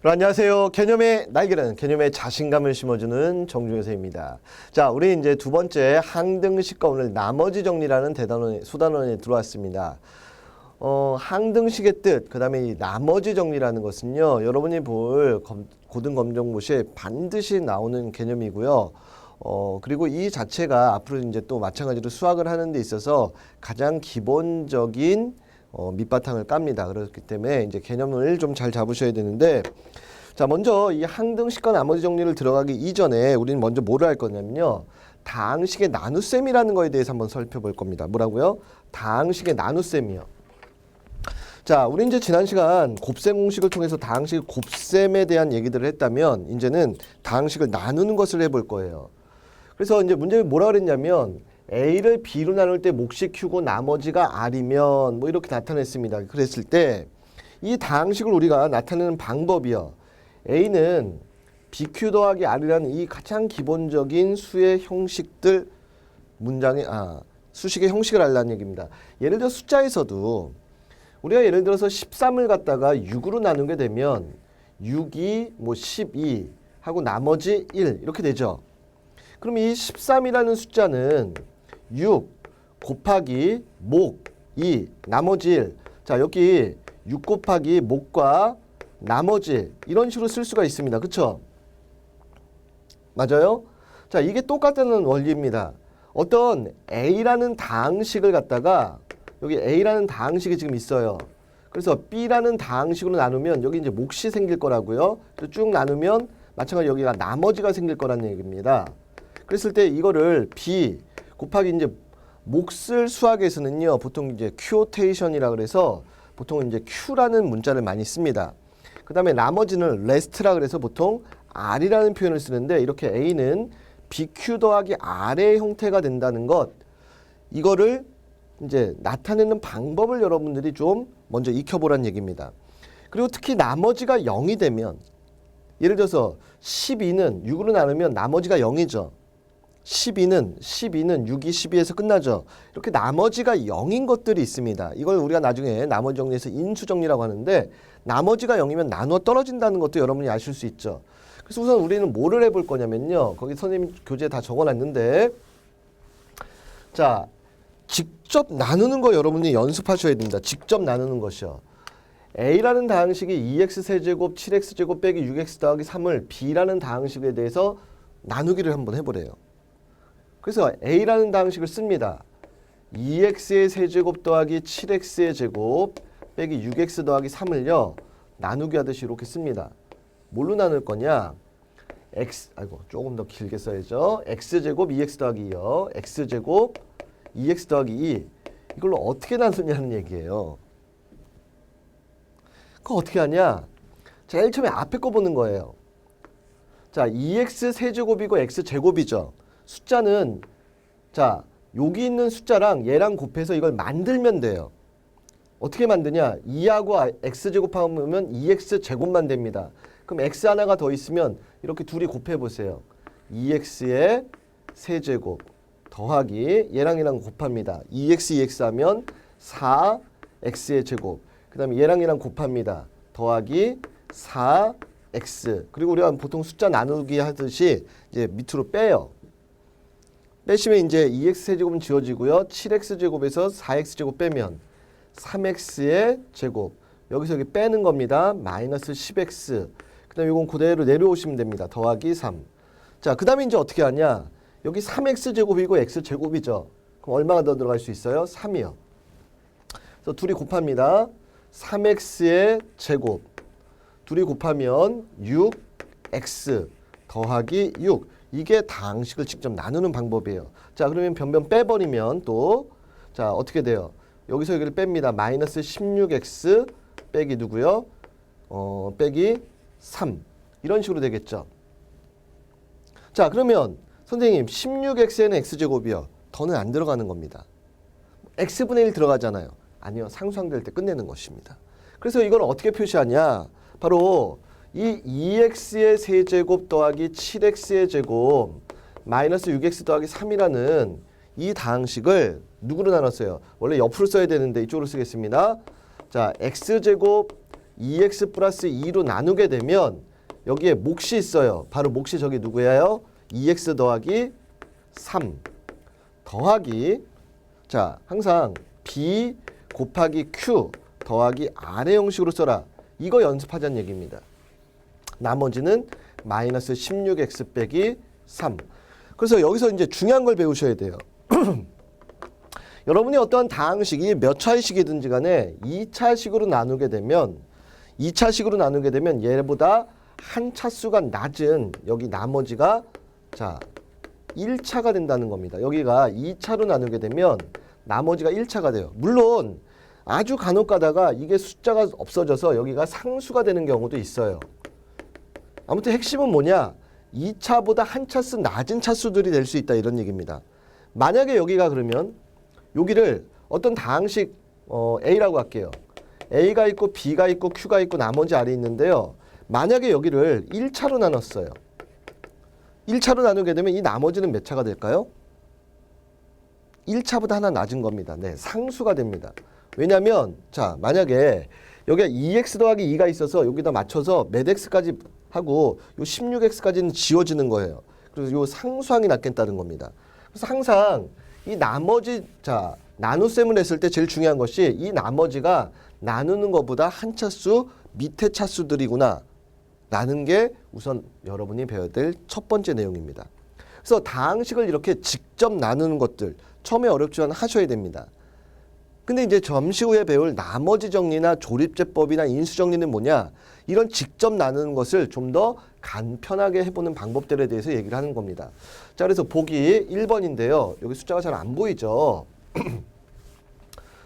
안녕하세요. 개념의 날개는 개념의 자신감을 심어주는 정중현 선생님입니다. 자, 우리 이제 두 번째 항등식과 오늘 나머지 정리라는 수단원에 들어왔습니다. 항등식의 뜻, 그 다음에 이 나머지 정리라는 것은요, 여러분이 볼 고등검정고시에 반드시 나오는 개념이고요. 그리고 이 자체가 앞으로 이제 또 마찬가지로 수학을 하는 데 있어서 가장 기본적인 밑바탕을 깝니다. 그렇기 때문에 이제 개념을 좀 잘 잡으셔야 되는데, 자, 먼저 이 항등식과 나머지 정리를 들어가기 이전에 우리는 먼저 뭐를 할 거냐면요, 다항식의 나눗셈이라는 거에 대해서 한번 살펴볼 겁니다. 뭐라고요? 다항식의 나눗셈이요. 자, 우리 이제 지난 시간 곱셈 공식을 통해서 다항식 곱셈에 대한 얘기들을 했다면, 이제는 다항식을 나누는 것을 해볼 거예요. 그래서 이제 문제가 뭐라 그랬냐면, A를 B로 나눌 때 몫이 Q고 나머지가 R이면 뭐 이렇게 나타냈습니다. 그랬을 때 이 다항식을 우리가 나타내는 방법이요, A는 BQ 더하기 R이라는 이 가장 기본적인 수의 형식들 수식의 형식을 알라는 얘기입니다. 예를 들어 숫자에서도 우리가 예를 들어서 13을 갖다가 6으로 나누게 되면 6이 뭐 12 하고 나머지 1 이렇게 되죠. 그럼 이 13이라는 숫자는 6 곱하기 목 2 나머지 1. 자, 여기 6 곱하기 목과 나머지 이런 식으로 쓸 수가 있습니다. 그쵸? 맞아요? 자, 이게 똑같다는 원리입니다. 어떤 A라는 다항식을 갖다가 여기 A라는 다항식이 지금 있어요. 그래서 B라는 다항식으로 나누면 여기 이제 몫이 생길 거라고요. 쭉 나누면 마찬가지로 여기가 나머지가 생길 거라는 얘기입니다. 그랬을 때 이거를 B 곱하기 이제 몫을 수학에서는요, 보통 이제 큐오테이션이라 그래서 보통 이제 Q라는 문자를 많이 씁니다. 그 다음에 나머지는 레스트라 그래서 보통 R이라는 표현을 쓰는데, 이렇게 A는 BQ 더하기 R의 형태가 된다는 것, 이거를 이제 나타내는 방법을 여러분들이 좀 먼저 익혀보란 얘기입니다. 그리고 특히 나머지가 0이 되면, 예를 들어서 12는 6으로 나누면 나머지가 0이죠. 12는 6이 12에서 끝나죠. 이렇게 나머지가 0인 것들이 있습니다. 이걸 우리가 나중에 나머지 정리에서 인수정리라고 하는데, 나머지가 0이면 나누어 떨어진다는 것도 여러분이 아실 수 있죠. 그래서 우선 우리는 뭐를 해볼 거냐면요, 거기 선생님 교재에 다 적어놨는데, 자, 직접 나누는 거 여러분이 연습하셔야 됩니다. 직접 나누는 것이요. A라는 다항식이 2x세제곱 7x제곱 빼기 6x 더하기 3을 B라는 다항식에 대해서 나누기를 한번 해보래요. 그래서 A라는 다항식을 씁니다. 2x의 세제곱 더하기 7x의 제곱 빼기 6x 더하기 3을요, 나누기 하듯이 이렇게 씁니다. 뭘로 나눌 거냐? 조금 더 길게 써야죠. x제곱 2x 더하기 2요. x제곱 2x 더하기 2. 이걸로 어떻게 나누냐는 얘기예요. 그거 어떻게 하냐? 제일 처음에 앞에 거 보는 거예요. 자, 2x 세제곱이고 x제곱이죠. 숫자는, 자, 여기 있는 숫자랑 얘랑 곱해서 이걸 만들면 돼요. 어떻게 만드냐? 2하고 x제곱하면 2x제곱만 됩니다. 그럼 x 하나가 더 있으면 이렇게 둘이 곱해보세요. 2x의 세제곱 더하기 얘랑 곱합니다. 2x 하면 4x의 제곱. 그 다음에 얘랑 곱합니다. 더하기 4x. 그리고 우리가 보통 숫자 나누기 하듯이 이제 밑으로 빼요. 빼시면 이제 2x 세제곱은 지워지고요. 7x 제곱에서 4x 제곱 빼면 3x의 제곱. 여기서 여기 빼는 겁니다. 마이너스 10x. 그 다음에 이건 그대로 내려오시면 됩니다. 더하기 3. 자, 그 다음에 이제 어떻게 하냐? 여기 3x 제곱이고 x 제곱이죠. 그럼 얼마가 더 들어갈 수 있어요? 3이요. 그래서 둘이 곱합니다. 3x의 제곱. 둘이 곱하면 6x 더하기 6. 이게 다항식을 직접 나누는 방법이에요. 자, 그러면 변변 빼버리면 또, 자, 어떻게 돼요? 여기서 여기를 뺍니다. 마이너스 16x 빼기 누구요? 빼기 3. 이런 식으로 되겠죠. 자, 그러면 선생님 16x에는 x제곱이요. 더는 안 들어가는 겁니다. x분의 1 들어가잖아요. 아니요. 상수항될 때 끝내는 것입니다. 그래서 이걸 어떻게 표시하냐? 바로 이 2x의 세제곱 더하기 7x의 제곱 마이너스 6x 더하기 3이라는 이 다항식을 누구로 나눴어요? 원래 옆으로 써야 되는데 이쪽으로 쓰겠습니다. 자, x제곱 2x 플러스 2로 나누게 되면 여기에 몫이 있어요. 바로 몫이 저기 누구예요? 2x 더하기 3 더하기 자 항상 b 곱하기 q 더하기 r의 형식으로 써라. 이거 연습하자는 얘기입니다. 나머지는 마이너스 16x 빼기 3. 그래서 여기서 이제 중요한 걸 배우셔야 돼요. 여러분이 어떤 다항식이 몇 차식이든지 간에 2차식으로 나누게 되면 얘보다 한 차수가 낮은 여기 나머지가 자 1차가 된다는 겁니다. 여기가 2차로 나누게 되면 나머지가 1차가 돼요. 물론 아주 간혹 가다가 이게 숫자가 없어져서 여기가 상수가 되는 경우도 있어요. 아무튼 핵심은 뭐냐? 2차보다 한 차수 낮은 차수들이 될 수 있다 이런 얘기입니다. 만약에 여기가 그러면 여기를 어떤 다항식 A라고 할게요. A가 있고 B가 있고 Q가 있고 나머지 R이 있는데요. 만약에 여기를 1차로 나눴어요. 1차로 나누게 되면 이 나머지는 몇 차가 될까요? 1차보다 하나 낮은 겁니다. 네, 상수가 됩니다. 왜냐하면 자 만약에 여기가 2x 더하기 2가 있어서 여기다 맞춰서 몇 x까지 하고 요 16x까지는 지워지는 거예요. 그래서 요 상수항이 낮겠다는 겁니다. 그래서 항상 이 나머지 자 나눗셈을 했을 때 제일 중요한 것이 이 나머지가 나누는 것보다 한 차수 밑에 차수들이구나 라는 게 우선 여러분이 배워야 될 첫 번째 내용입니다. 그래서 다항식을 이렇게 직접 나누는 것들 처음에 어렵지만 하셔야 됩니다. 근데 이제 점심 후에 배울 나머지 정리나 조립제법이나 인수정리는 뭐냐? 이런 직접 나누는 것을 좀 더 간편하게 해보는 방법들에 대해서 얘기를 하는 겁니다. 자, 그래서 보기 1번인데요. 여기 숫자가 잘 안 보이죠?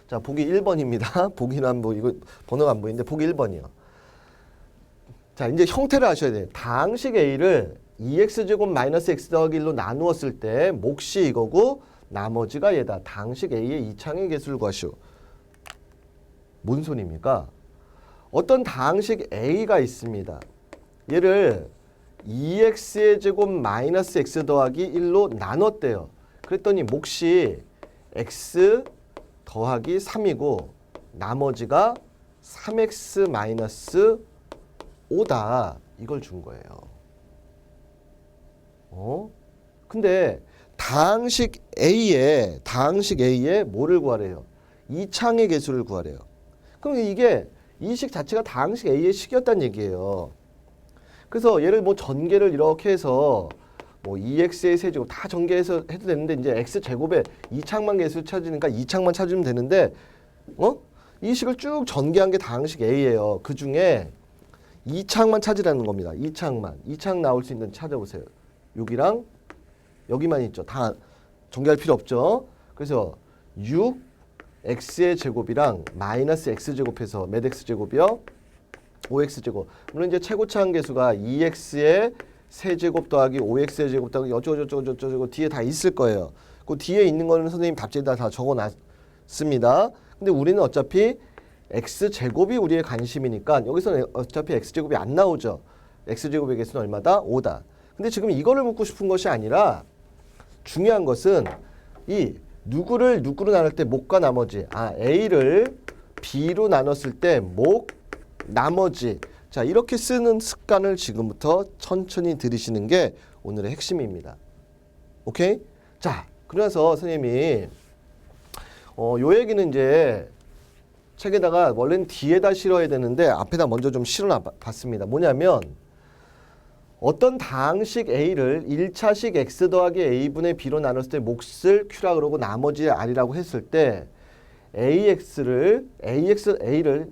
자, 보기 1번입니다. 보기는 안 보이고 번호가 안 보이는데 보기 1번이요. 자, 이제 형태를 아셔야 돼요. 다항식 A를 2x제곱 마이너스 x 더하기 1로 나누었을 때 몫이 이거고 나머지가 얘다. 다항식 A의 이창의 개수를 구하시오. 뭔 소리입니까? 어떤 다항식 A가 있습니다. 얘를 2x의 제곱 마이너스 x 더하기 1로 나눴대요. 그랬더니 몫이 x 더하기 3이고 나머지가 3x 마이너스 5다. 이걸 준 거예요. 근데 다항식 A에 뭐를 구하래요? 이창의 개수를 구하래요. 그럼 이게 이 식 자체가 다항식 A의 식이었다는 얘기예요. 그래서 얘를 뭐 전개를 이렇게 해서 뭐 2x의 세제곱 다 전개해서 해도 되는데 이제 x제곱에 이창만 개수 찾으니까 이창만 찾으면 되는데 이 식을 쭉 전개한 게 다항식 A예요. 그 중에 이창만 찾으라는 겁니다. 이창 나올 수 있는 찾아보세요. 여기랑 여기만 있죠. 다 전개할 필요 없죠. 그래서 6x의 제곱이랑 마이너스 x제곱해서 몇 x제곱이요? 5x제곱. 물론 이제 최고차항 개수가 2x의 세제곱 더하기 5x의 제곱 더하기 어쩌고저쩌고 뒤에 다 있을 거예요. 그 뒤에 있는 거는 선생님 답지에다 다 적어놨습니다. 근데 우리는 어차피 x제곱이 우리의 관심이니까 여기서는 어차피 x제곱이 안 나오죠. x제곱의 개수는 얼마다? 5다. 근데 지금 이거를 묻고 싶은 것이 아니라 중요한 것은 이 누구로 나눌 때 몫과 나머지 A를 B로 나눴을 때 몫, 나머지 자 이렇게 쓰는 습관을 지금부터 천천히 들이시는 게 오늘의 핵심입니다. 오케이? 자 그래서 선생님이 요 얘기는 이제 책에다가 원래는 뒤에다 실어야 되는데 앞에다 먼저 좀 실어봤습니다. 뭐냐면 어떤 다항식 A를 1차식 x 더하기 a분의 b로 나눴을 때 몫을 q라 그러고 나머지 r이라고 했을 때 A를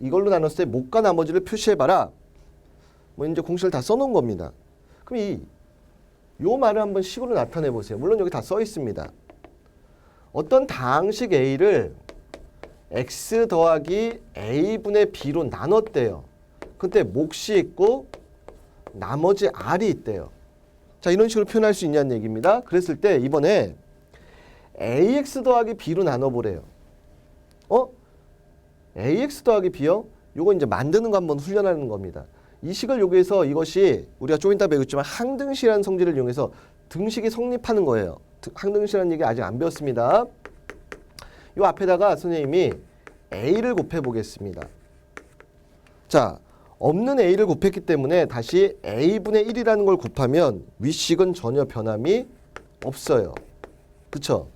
이걸로 나눴을 때 몫과 나머지를 표시해봐라. 뭐 이제 공식을 다 써놓은 겁니다. 그럼 요 말을 한번 식으로 나타내 보세요. 물론 여기 다 써 있습니다. 어떤 다항식 A를 x 더하기 a분의 b로 나눴대요. 그때 몫이 있고 나머지 r이 있대요. 자 이런 식으로 표현할 수 있냐는 얘기입니다. 그랬을 때 이번에 ax 더하기 b로 나눠보래요. ax 더하기 b요? 요거 이제 만드는 거 한번 훈련하는 겁니다. 이 식을 요구해서 이것이 우리가 좀 이따 배우겠지만 항등식이라는 성질을 이용해서 등식이 성립하는 거예요. 항등식이라는 얘기 아직 안 배웠습니다. 요 앞에다가 선생님이 a를 곱해 보겠습니다. 자 없는 a를 곱했기 때문에 다시 a분의 1이라는 걸 곱하면 위식은 전혀 변함이 없어요. 그쵸?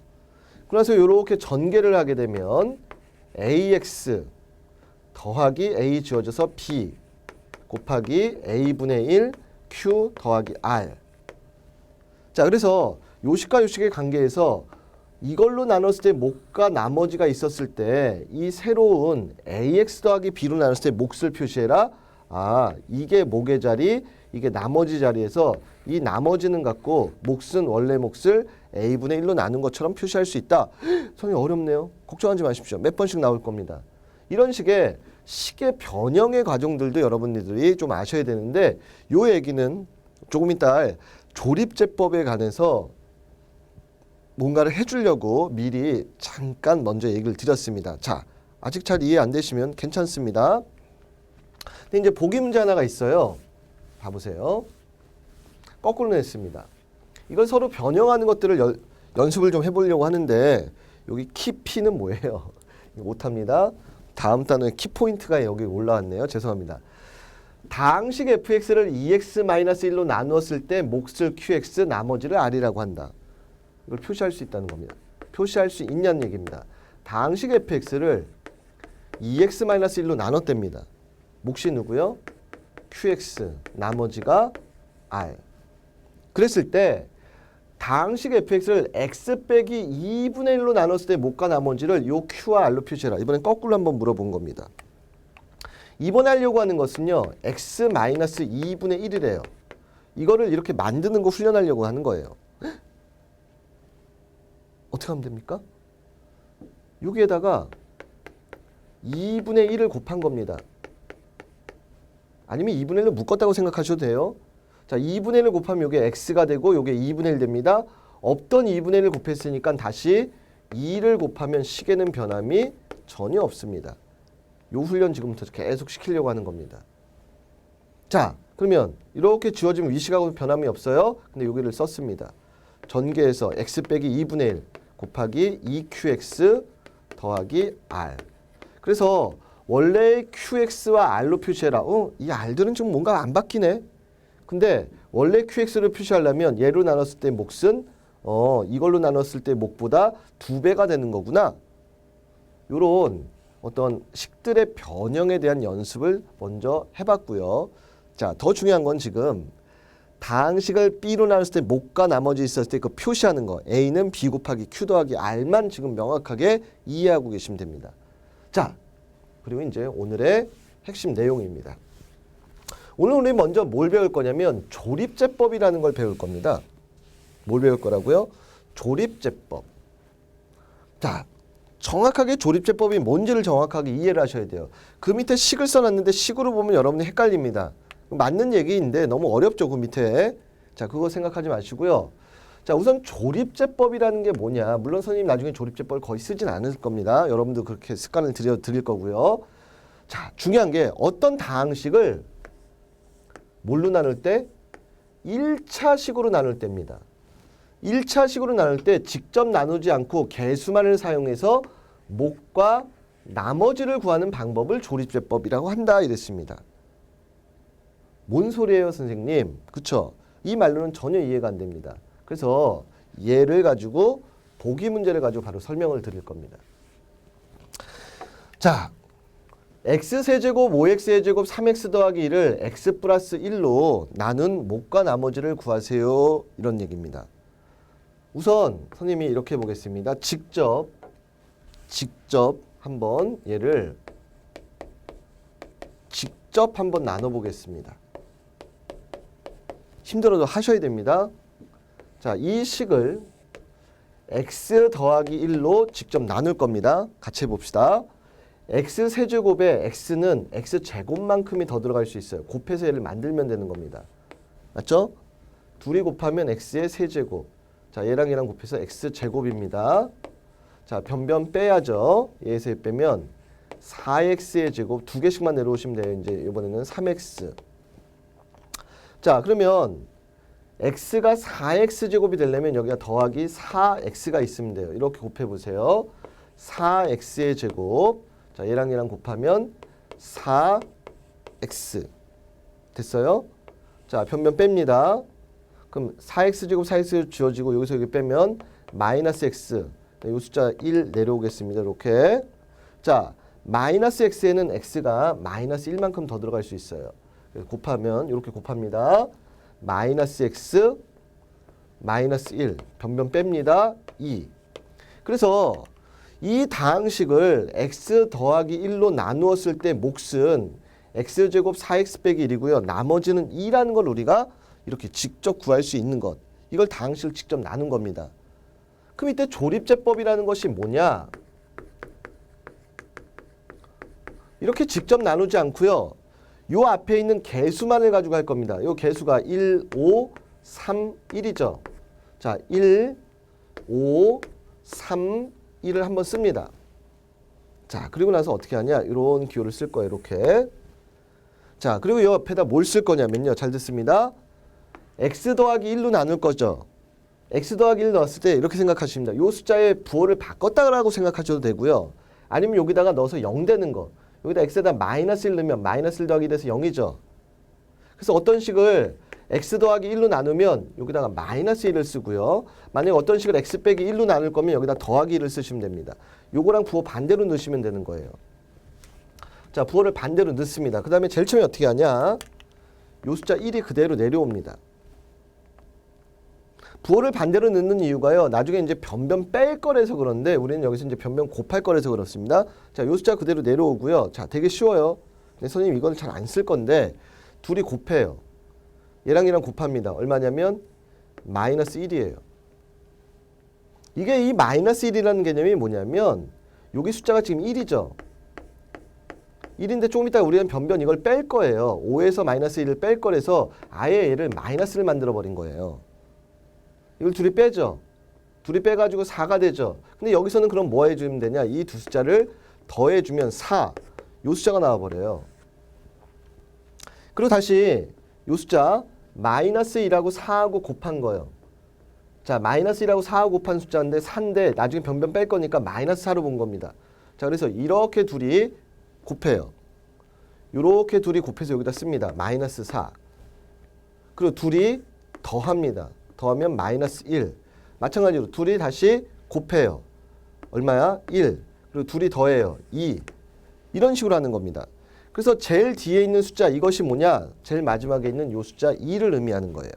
그래서 이렇게 전개를 하게 되면 ax 더하기 a 지워져서 b 곱하기 a분의 1 q 더하기 r. 자, 그래서 요식과 요식의 관계에서 이걸로 나눴을 때 목과 나머지가 있었을 때 이 새로운 ax 더하기 b로 나눴을 때 몫을 표시해라. 아, 이게 목의 자리, 이게 나머지 자리에서 이 나머지는 갖고 몫은 원래 몫을 a분의 1로 나눈 것처럼 표시할 수 있다. 선생님 어렵네요. 걱정하지 마십시오. 몇 번씩 나올 겁니다. 이런 식의 식의 변형의 과정들도 여러분들이 좀 아셔야 되는데 요 얘기는 조금 이따 조립제법에 관해서 뭔가를 해주려고 미리 잠깐 먼저 얘기를 드렸습니다. 자, 아직 잘 이해 안 되시면 괜찮습니다. 근데 이제 보기 문제 하나가 있어요. 봐보세요. 거꾸로 냈습니다. 이걸 서로 변형하는 것들을 연습을 좀 해보려고 하는데 여기 키 P는 뭐예요? 못합니다. 다음 단어에 키포인트가 여기 올라왔네요. 죄송합니다. 다항식 fx를 2x-1로 나누었을 때 몫을 qx 나머지를 r이라고 한다. 이걸 표시할 수 있다는 겁니다. 표시할 수 있냐는 얘기입니다. 다항식 fx를 2x-1로 나눴답니다. 몫이 누구요? qx 나머지가 r. 그랬을 때 다항식 fx를 x 빼기 2분의 1로 나눴을 때 몫과 나머지를 요 q와 r로 표시해라. 이번엔 거꾸로 한번 물어본 겁니다. 이번에 하려고 하는 것은요. x-2분의 1이래요. 이거를 이렇게 만드는 거 훈련하려고 하는 거예요. 어떻게 하면 됩니까? 여기에다가 2분의 1을 곱한 겁니다. 아니면 2분의 1을 묶었다고 생각하셔도 돼요. 자, 2분의 1을 곱하면 이게 x가 되고 이게 2분의 1 됩니다. 없던 2분의 1을 곱했으니까 다시 2를 곱하면 식에는 변함이 전혀 없습니다. 요 훈련 지금부터 계속 시키려고 하는 겁니다. 자, 그러면 이렇게 지워지면 위식하고 변함이 없어요. 근데 여기를 썼습니다. 전개해서 x 빼기 2분의 1 곱하기 2qx 더하기 r. 그래서 원래 qx와 r로 표시해라. 이 r들은 좀 뭔가 안 바뀌네. 근데 원래 qx를 표시하려면 얘로 나눴을 때 몫은 이걸로 나눴을 때 몫보다 2배가 되는 거구나. 요런 어떤 식들의 변형에 대한 연습을 먼저 해봤고요. 자, 더 중요한 건 지금 다항식을 b로 나눴을 때 몫과 나머지 있었을 때 그 표시하는 거 a는 b 곱하기 q 더하기 r만 지금 명확하게 이해하고 계시면 됩니다. 자, 그리고 이제 오늘의 핵심 내용입니다. 오늘 우리 먼저 뭘 배울 거냐면 조립제법이라는 걸 배울 겁니다. 뭘 배울 거라고요? 조립제법. 자, 정확하게 조립제법이 뭔지를 정확하게 이해를 하셔야 돼요. 그 밑에 식을 써놨는데 식으로 보면 여러분이 헷갈립니다. 맞는 얘기인데 너무 어렵죠, 그 밑에. 자, 그거 생각하지 마시고요. 자, 우선 조립제법이라는 게 뭐냐. 물론 선생님 나중에 조립제법을 거의 쓰진 않을 겁니다. 여러분도 그렇게 습관을 드릴 거고요. 자, 중요한 게 어떤 다항식을 뭘로 나눌 때? 1차식으로 나눌 때입니다. 1차식으로 나눌 때 직접 나누지 않고 개수만을 사용해서 몫과 나머지를 구하는 방법을 조립제법이라고 한다 이랬습니다. 뭔 소리예요, 선생님? 그쵸? 이 말로는 전혀 이해가 안 됩니다. 그래서 얘를 가지고 보기 문제를 가지고 바로 설명을 드릴 겁니다. 자, x세제곱, 5x세제곱, 3x 더하기 1을 x 플러스 1로 나눈 몫과 나머지를 구하세요. 이런 얘기입니다. 우선 선생님이 이렇게 해보겠습니다. 직접 한번 얘를 직접 한번 나눠보겠습니다. 힘들어도 하셔야 됩니다. 자, 이 식을 x 더하기 1로 직접 나눌 겁니다. 같이 해봅시다. x세제곱에 x는 x제곱만큼이 더 들어갈 수 있어요. 곱해서 얘를 만들면 되는 겁니다. 맞죠? 둘이 곱하면 x의 세제곱. 자, 얘랑 얘랑 곱해서 x제곱입니다. 자, 변변 빼야죠. 얘에서 얘 빼면 4x의 제곱 두 개씩만 내려오시면 돼요. 이제 이번에는 3x. 자, 그러면 x가 4x제곱이 되려면 여기가 더하기 4x가 있으면 돼요. 이렇게 곱해보세요. 4x의 제곱. 자, 얘랑 얘랑 곱하면 4x. 됐어요? 자, 변변 뺍니다. 그럼 4x제곱 4x 지워지고 여기서 여기 빼면 마이너스 x. 이 숫자 1 내려오겠습니다. 이렇게. 자, 마이너스 x에는 x가 마이너스 1만큼 더 들어갈 수 있어요. 그래서 곱하면 이렇게 곱합니다. 마이너스 x 마이너스 1 변변 뺍니다. 2. 그래서 이 다항식을 x 더하기 1로 나누었을 때 몫은 x제곱 4x 빼기 1이고요. 나머지는 2라는 걸 우리가 이렇게 직접 구할 수 있는 것. 이걸 다항식을 직접 나눈 겁니다. 그럼 이때 조립제법이라는 것이 뭐냐? 이렇게 직접 나누지 않고요. 요 앞에 있는 개수만을 가지고 할 겁니다. 요 개수가 1, 5, 3, 1이죠. 자, 1, 5, 3, 1을 한번 씁니다. 자, 그리고 나서 어떻게 하냐? 이런 기호를 쓸 거예요. 이렇게. 자, 그리고 이 옆에다 뭘 쓸 거냐면요. 잘 듣습니다. x 더하기 1로 나눌 거죠. x 더하기 1 넣었을 때 이렇게 생각하십니다. 이 숫자의 부호를 바꿨다라고 생각하셔도 되고요. 아니면 여기다가 넣어서 0 되는 거. 여기다 x에다 마이너스 1 넣으면 마이너스 1 더하기 돼서 0이죠. 그래서 어떤 식을 x 더하기 1로 나누면 여기다가 마이너스 1을 쓰고요. 만약에 어떤 식을 x 빼기 1로 나눌 거면 여기다 더하기 1을 쓰시면 됩니다. 요거랑 부호 반대로 넣으시면 되는 거예요. 자, 부호를 반대로 넣습니다. 그 다음에 제일 처음에 어떻게 하냐? 요 숫자 1이 그대로 내려옵니다. 부호를 반대로 넣는 이유가요. 나중에 이제 변변 뺄 거라서 그런데 우리는 여기서 이제 변변 곱할 거라서 그렇습니다. 자, 요 숫자 그대로 내려오고요. 자, 되게 쉬워요. 근데 선생님 이건 잘 안 쓸 건데 둘이 곱해요. 얘랑 얘랑 곱합니다. 얼마냐면 마이너스 1이에요. 이게 이 마이너스 1이라는 개념이 뭐냐면 여기 숫자가 지금 1이죠. 1인데 조금 이따 우리는 변변 이걸 뺄 거예요. 5에서 마이너스 1을 뺄 거라서 아예 얘를 마이너스를 만들어 버린 거예요. 이걸 둘이 빼죠. 둘이 빼가지고 4가 되죠. 근데 여기서는 그럼 뭐 해주면 되냐? 이 두 숫자를 더해주면 4. 요 숫자가 나와버려요. 그리고 다시 요 숫자 마이너스 1하고 4하고 곱한 거예요. 자, 마이너스 1하고 4하고 곱한 숫자인데 4인데 나중에 변변 뺄 거니까 마이너스 4로 본 겁니다. 자, 그래서 이렇게 둘이 곱해요. 이렇게 둘이 곱해서 여기다 씁니다. 마이너스 4. 그리고 둘이 더합니다. 더하면 마이너스 1. 마찬가지로 둘이 다시 곱해요. 얼마야? 1. 그리고 둘이 더해요. 2. 이런 식으로 하는 겁니다. 그래서 제일 뒤에 있는 숫자 이것이 뭐냐? 제일 마지막에 있는 이 숫자 2를 의미하는 거예요.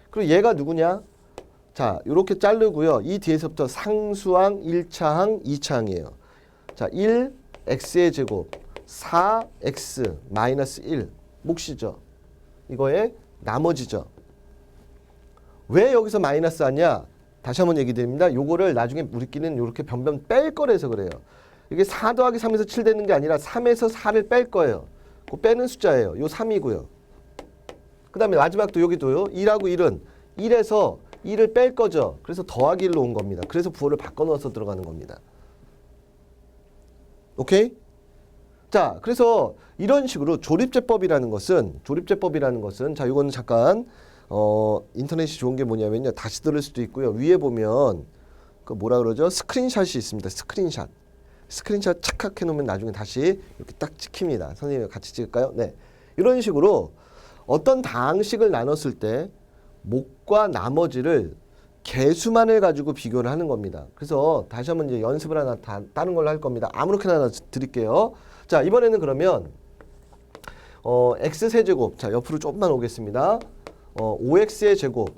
그리고 얘가 누구냐? 자, 이렇게 자르고요. 이 뒤에서부터 상수항, 1차항, 2차항이에요. 자, 1, x의 제곱, 4x, 마이너스 1. 몫이죠. 이거의 나머지죠. 왜 여기서 마이너스 하냐? 다시 한번 얘기 드립니다. 요거를 나중에 우리끼리는 이렇게 변변 뺄 거라서 그래요. 이게 4 더하기 3에서 7 되는 게 아니라 3에서 4를 뺄 거예요. 그 빼는 숫자예요. 요 3이고요. 그 다음에 마지막도 여기도요. 1하고 1은 1에서 1을 뺄 거죠. 그래서 더하기 1로 온 겁니다. 그래서 부호를 바꿔 넣어서 들어가는 겁니다. 오케이? 자, 그래서 이런 식으로 조립제법이라는 것은 자, 이거는 잠깐 인터넷이 좋은 게 뭐냐면요. 다시 들을 수도 있고요. 위에 보면 그 뭐라 그러죠? 스크린샷이 있습니다. 스크린샷 착각해 놓으면 나중에 다시 이렇게 딱 찍힙니다. 선생님이 같이 찍을까요? 네. 이런 식으로 어떤 다항식을 나눴을 때 몫과 나머지를 개수만을 가지고 비교를 하는 겁니다. 그래서 다시 한번 이제 연습을 하나 다른 걸로 할 겁니다. 아무렇게나 하나 드릴게요. 자, 이번에는 그러면 x 세제곱. 자, 옆으로 조금만 오겠습니다. 5x의 제곱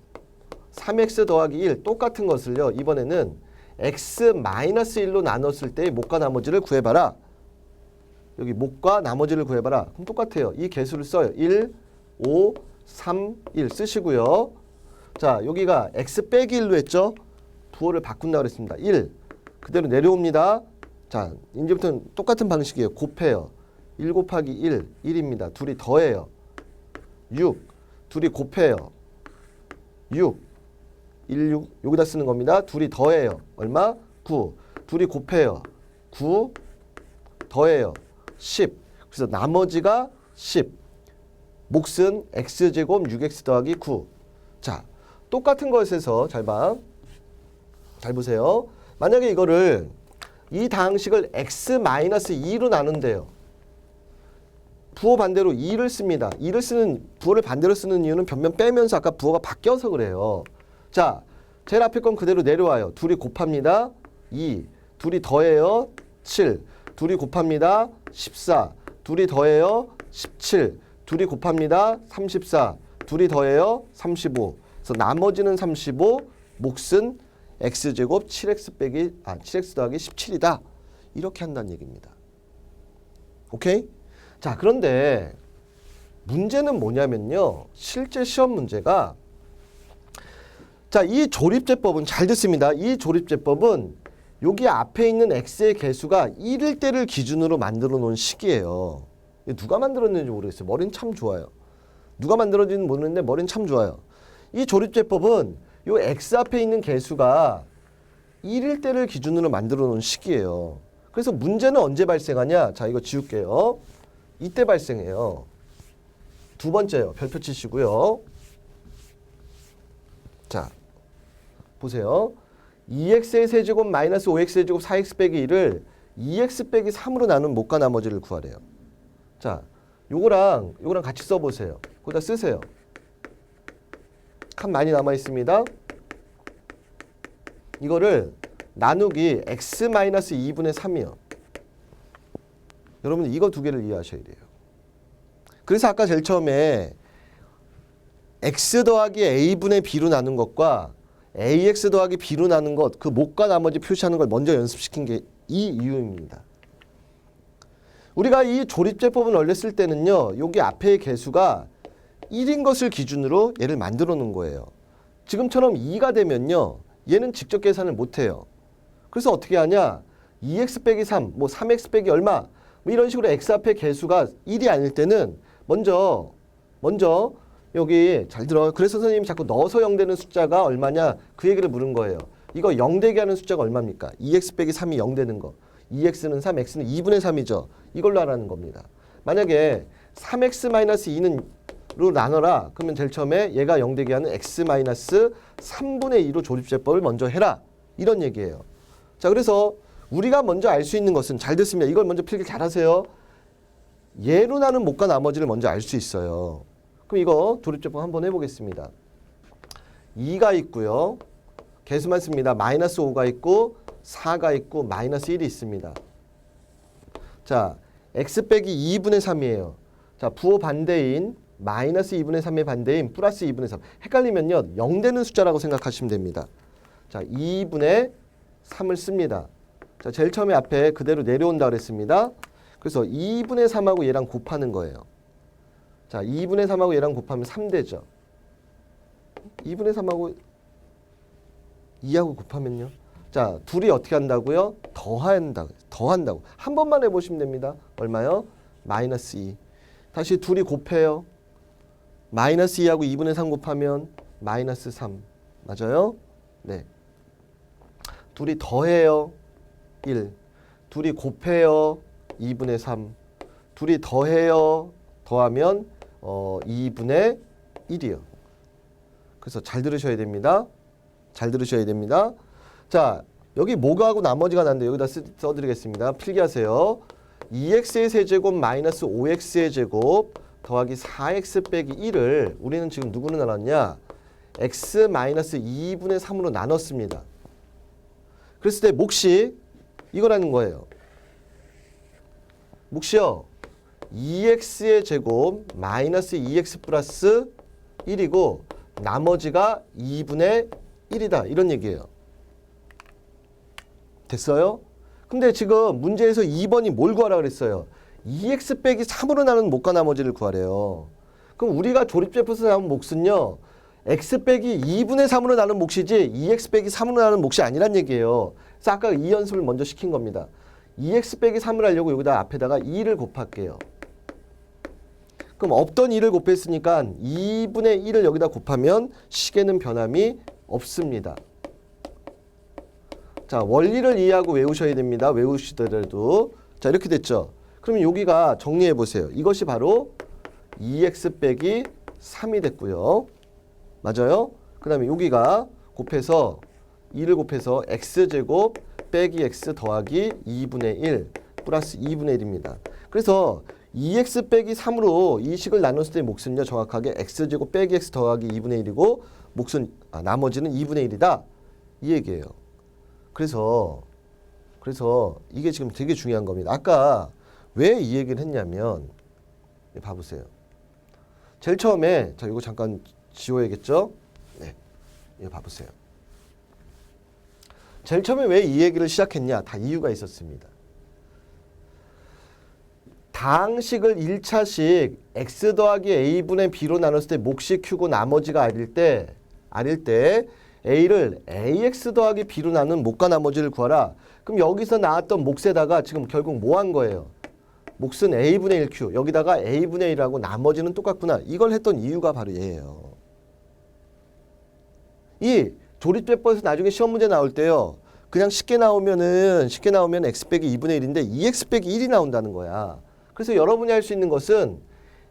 3x 더하기 1 똑같은 것을요. 이번에는 x-1로 나눴을 때의 몫과 나머지를 구해봐라. 여기 몫과 나머지를 구해봐라. 그럼 똑같아요. 이 개수를 써요. 1, 5, 3, 1 쓰시고요. 자, 여기가 x 빼기 1로 했죠. 부호를 바꾼다고 그랬습니다. 1 그대로 내려옵니다. 자, 이제부터는 똑같은 방식이에요. 곱해요. 1 곱하기 1 1입니다. 둘이 더해요. 6 둘이 곱해요. 6 1, 6 여기다 쓰는 겁니다. 둘이 더해요. 얼마? 9 둘이 곱해요. 9 더해요. 10 그래서 나머지가 10 몫은 x제곱 6x 더하기 9. 자, 똑같은 것에서 잘 보세요. 만약에 이거를 이 다항식을 x-2로 나눈대요. 부호 반대로 2를 씁니다. 2를 쓰는 부호를 반대로 쓰는 이유는 변면 빼면서 아까 부호가 바뀌어서 그래요. 자, 제일 앞에 건 그대로 내려와요. 둘이 곱합니다. 2. 둘이 더해요. 7. 둘이 곱합니다. 14. 둘이 더해요. 17. 둘이 곱합니다. 34. 둘이 더해요. 35. 그래서 나머지는 35, 몫은 x제곱 7x 더하기 17이다. 이렇게 한다는 얘기입니다. 오케이? 자, 그런데 문제는 뭐냐면요. 실제 시험 문제가 자, 이 조립제법은 잘 듣습니다. 이 조립제법은 여기 앞에 있는 x의 개수가 1일 때를 기준으로 만들어 놓은 식이에요. 누가 만들었는지 모르겠어요. 머리는 참 좋아요. 누가 만들었는지는 모르는데 머리는 참 좋아요. 이 조립제법은 요 x 앞에 있는 개수가 1일 때를 기준으로 만들어 놓은 식이에요. 그래서 문제는 언제 발생하냐? 자, 이거 지울게요. 이때 발생해요. 두 번째요. 별표 치시고요. 자, 보세요. 2x의 세제곱 마이너스 5x의 제곱 4x 빼기 1을 2x 빼기 3으로 나눈 못과 나머지를 구하래요. 자, 요거랑 같이 써보세요. 거기다 쓰세요. 칸 많이 남아있습니다. 이거를 나누기 x 마이너스 2분의 3이요. 여러분 이거 두 개를 이해하셔야 돼요. 그래서 아까 제일 처음에 x 더하기 a분의 b로 나눈 것과 ax 더하기 b로 나눈 것, 그 못과 나머지 표시하는 걸 먼저 연습시킨 게 이 이유입니다. 우리가 이 조립제법을 올렸을 때는요. 여기 앞에 개수가 1인 것을 기준으로 얘를 만들어 놓은 거예요. 지금처럼 2가 되면요. 얘는 직접 계산을 못해요. 그래서 어떻게 하냐. 2x 빼기 3, 뭐 3x 빼기 얼마 뭐 이런 식으로 x 앞에 개수가 1이 아닐 때는 먼저 여기 잘 들어요. 그래서 선생님이 자꾸 넣어서 0 되는 숫자가 얼마냐 그 얘기를 물은 거예요. 이거 0 되게 하는 숫자가 얼마입니까? 2x 빼기 3이 0 되는 거. 2x는 3, x는 2분의 3이죠. 이걸로 하라는 겁니다. 만약에 3x 마이너스 2로 나눠라. 그러면 제일 처음에 얘가 0 되게 하는 x 마이너스 3분의 2로 조립제법을 먼저 해라. 이런 얘기예요. 자, 그래서 우리가 먼저 알 수 있는 것은 잘 됐습니다. 이걸 먼저 필기 잘하세요. 얘로 나눈 못과 나머지를 먼저 알 수 있어요. 그럼 이거 조립제법 한번 해보겠습니다. 2가 있고요. 개수만 씁니다. 마이너스 5가 있고 4가 있고 마이너스 1이 있습니다. 자, x 빼기 2분의 3이에요. 자, 부호 반대인 마이너스 2분의 3의 반대인 플러스 2분의 3. 헷갈리면요. 0 되는 숫자라고 생각하시면 됩니다. 자, 2분의 3을 씁니다. 자, 제일 처음에 앞에 그대로 내려온다 그랬습니다. 그래서 2분의 3하고 얘랑 곱하는 거예요. 자, 2분의 3하고 얘랑 곱하면 3되죠. 2분의 3하고 2하고 곱하면요. 자, 둘이 어떻게 한다고요? 더한다고. 한 번만 해보시면 됩니다. 얼마요? 마이너스 2. 다시 둘이 곱해요. 마이너스 2하고 2분의 3 곱하면 마이너스 3. 맞아요? 네. 둘이 더해요. 1. 둘이 곱해요. 2분의 3. 둘이 더해요. 더하면 2분의 1이요. 그래서 잘 들으셔야 됩니다. 자, 여기 뭐가 하고 나머지가 난데 여기다 써드리겠습니다. 필기하세요. 2x의 세제곱 마이너스 5x의 제곱 더하기 4x 빼기 1을 우리는 지금 누구로 나눴냐? x 마이너스 2분의 3으로 나눴습니다. 그랬을 때 몫이 이거라는 거예요. 몫이요. 2x의 제곱 마이너스 2x 플러스 1이고 나머지가 2분의 1이다. 이런 얘기예요. 됐어요? 근데 지금 문제에서 2번이 뭘 구하라 그랬어요? 2x 빼기 3으로 나눈 못과 나머지를 구하래요. 그럼 우리가 조립제법에서 나온 몫은요. x 빼기 2분의 3으로 나눈 몫이지 2x 빼기 3으로 나눈 몫이 아니란 얘기예요. 그래서 아까 이 연습을 먼저 시킨 겁니다. 2x 빼기 3을 하려고 여기다 앞에다가 2를 곱할게요. 그럼 없던 2를 곱했으니까 2분의 1을 여기다 곱하면 식에는 변함이 없습니다. 자, 원리를 이해하고 외우셔야 됩니다. 외우시더라도. 자, 이렇게 됐죠. 그러면 여기가 정리해 보세요. 이것이 바로 2x 빼기 3이 됐고요. 맞아요? 그 다음에 여기가 곱해서 2를 곱해서 x제곱 빼기 x 더하기 2분의 1 플러스 2분의 1입니다. 그래서 2x 빼기 3으로 이 식을 나눴을 때 몫은요 정확하게 x제곱 빼기 x 더하기 2분의 1이고 몫은 나머지는 2분의 1이다 이 얘기예요. 그래서 이게 지금 되게 중요한 겁니다. 아까 왜 이 얘기를 했냐면 봐보세요. 제일 처음에 자 이거 잠깐 지워야겠죠? 네, 이거 봐보세요. 제일 처음에 왜 이 얘기를 시작했냐? 다 이유가 있었습니다. 다항식을 1차식 x 더하기 a분의 b로 나눴을 때 몫이 q고 나머지가 r일 때 a를 ax 더하기 b로 나눈 몫과 나머지를 구하라. 그럼 여기서 나왔던 몫에다가 지금 결국 뭐 한 거예요? 몫은 a분의 1q 여기다가 a분의 1하고 나머지는 똑같구나. 이걸 했던 이유가 바로 얘예요. 이 조립제법에서 나중에 시험 문제 나올 때요. 그냥 쉽게 나오면 x 빼기 2분의 1인데 2x 빼기 1이 나온다는 거야. 그래서 여러분이 할 수 있는 것은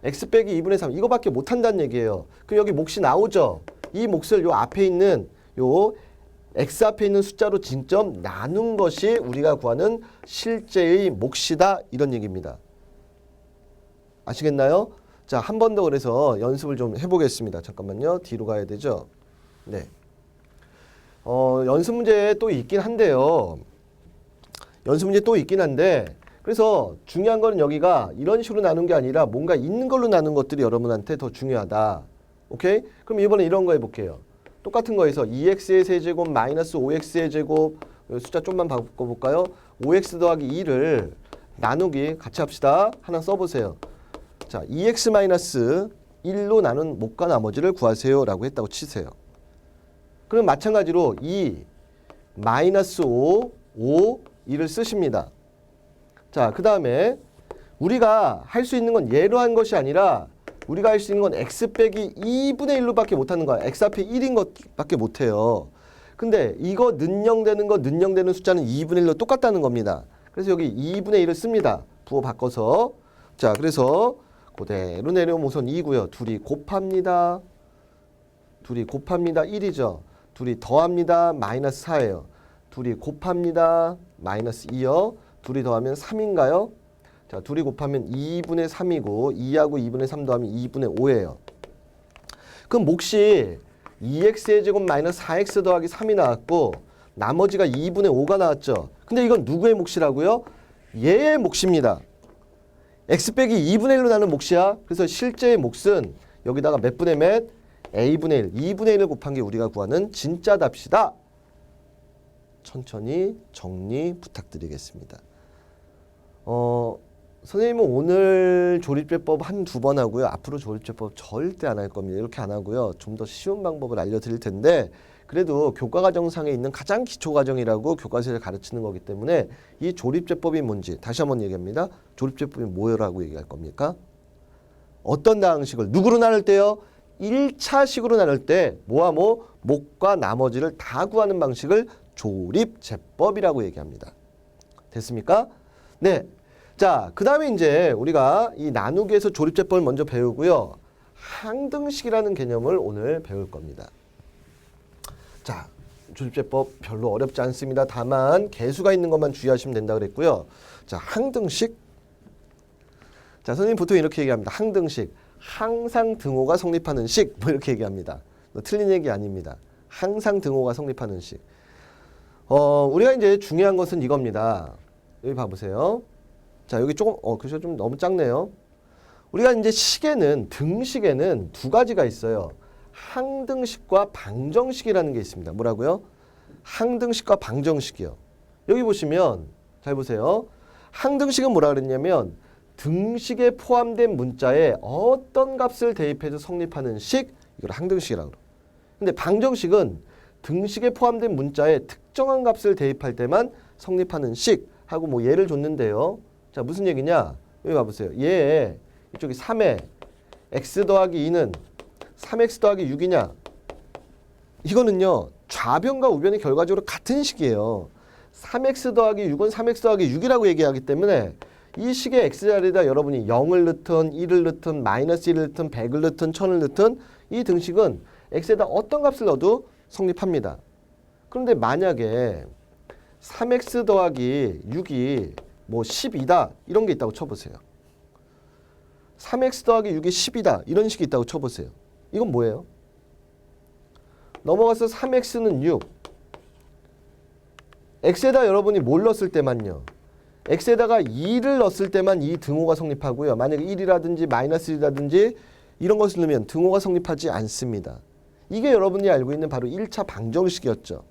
x 빼기 2분의 3 이거밖에 못한다는 얘기예요. 그럼 여기 몫이 나오죠. 이 몫을 요 앞에 있는 요 x 앞에 있는 숫자로 진점 나눈 것이 우리가 구하는 실제의 몫이다 이런 얘기입니다. 아시겠나요? 자, 한 번 더 그래서 연습을 좀 해보겠습니다. 잠깐만요. 뒤로 가야 되죠. 네. 연습 문제 또 있긴 한데요. 그래서 중요한 거는 여기가 이런 식으로 나눈 게 아니라 뭔가 있는 걸로 나눈 것들이 여러분한테 더 중요하다. 오케이? 그럼 이번에 이런 거 해볼게요. 똑같은 거에서 2x의 세제곱 마이너스 5x의 제곱 숫자 좀만 바꿔볼까요? 5x 더하기 2를 나누기 같이 합시다. 하나 써보세요. 자, 2x 마이너스 1로 나눈 몫과 나머지를 구하세요 라고 했다고 치세요. 그럼 마찬가지로 2 마이너스 5 2를 쓰십니다. 자, 그 다음에 우리가 할 수 있는 건 얘로 한 것이 아니라 우리가 할 수 있는 건 x 빼기 2분의 1로 밖에 못하는 거야. x 앞에 1인 것밖에 못해요. 근데 이거 는영되는 숫자는 2분의 1로 똑같다는 겁니다. 그래서 여기 2분의 1을 씁니다. 부호 바꿔서. 자, 그래서 그대로 내려오면 우선 2고요. 둘이 곱합니다. 1이죠. 둘이 더합니다. 마이너스 4예요. 둘이 곱합니다. 마이너스 2요. 둘이 더하면 3인가요? 자, 둘이 곱하면 2분의 3이고 2하고 2분의 3 더하면 2분의 5예요. 그럼 몫이 2x의 제곱 마이너스 4x 더하기 3이 나왔고 나머지가 2분의 5가 나왔죠. 근데 이건 누구의 몫이라고요? 얘의 몫입니다. x 빼기 2분의 1로 나는 몫이야. 그래서 실제의 몫은 여기다가 몇 분의 몇? a분의 1, 2분의 1을 곱한 게 우리가 구하는 진짜 답시다. 천천히 정리 부탁드리겠습니다. 선생님은 오늘 조립제법 한두 번 하고요. 앞으로 조립제법 절대 안 할 겁니다. 이렇게 안 하고요. 좀 더 쉬운 방법을 알려드릴 텐데 그래도 교과과정상에 있는 가장 기초과정이라고 교과서를 가르치는 거기 때문에 이 조립제법이 뭔지 다시 한번 얘기합니다. 조립제법이 뭐라고 얘기할 겁니까? 어떤 다항식을 누구로 나눌 때요? 1차식으로 나눌 때 뭐와 뭐? 몫과 나머지를 다 구하는 방식을 조립제법이라고 얘기합니다. 됐습니까? 네. 자, 그 다음에 이제 우리가 이 나누기에서 조립제법을 먼저 배우고요. 항등식이라는 개념을 오늘 배울 겁니다. 자, 조립제법 별로 어렵지 않습니다. 다만 개수가 있는 것만 주의하시면 된다 그랬고요. 자, 항등식. 자, 선생님 보통 이렇게 얘기합니다. 항등식. 항상 등호가 성립하는 식. 뭐 이렇게 얘기합니다. 틀린 얘기 아닙니다. 항상 등호가 성립하는 식. 우리가 이제 중요한 것은 이겁니다. 여기 봐보세요. 자, 여기 조금, 그죠? 좀 너무 작네요. 우리가 이제 등식에는 두 가지가 있어요. 항등식과 방정식이라는 게 있습니다. 뭐라고요? 항등식과 방정식이요. 여기 보시면, 잘 보세요. 항등식은 뭐라 그랬냐면, 등식에 포함된 문자에 어떤 값을 대입해서 성립하는 식, 이걸 항등식이라고 그래요. 근데 방정식은 등식에 포함된 문자에 특정한 값을 대입할 때만 성립하는 식 하고 뭐 예를 줬는데요. 자, 무슨 얘기냐? 여기 봐보세요. 얘 이쪽이 3에 x 더하기 2는 3x 더하기 6이냐? 이거는요. 좌변과 우변이 결과적으로 같은 식이에요. 3x 더하기 6은 3x 더하기 6이라고 얘기하기 때문에 이 식의 x자리에다 여러분이 0을 넣든 1을 넣든 마이너스 1을 넣든 100을 넣든 1000을 넣든 이 등식은 x에다 어떤 값을 넣어도 성립합니다. 그런데 만약에 3x 더하기 6이 뭐 12다 이런 게 있다고 쳐보세요. 3x 더하기 6이 10이다. 이런 식이 있다고 쳐보세요. 이건 뭐예요? 넘어가서 3x는 6. x에다 여러분이 뭘 넣었을 때만요. x에다가 2를 넣었을 때만 이 등호가 성립하고요. 만약에 1이라든지 마이너스 1이라든지 이런 것을 넣으면 등호가 성립하지 않습니다. 이게 여러분이 알고 있는 바로 1차 방정식이었죠.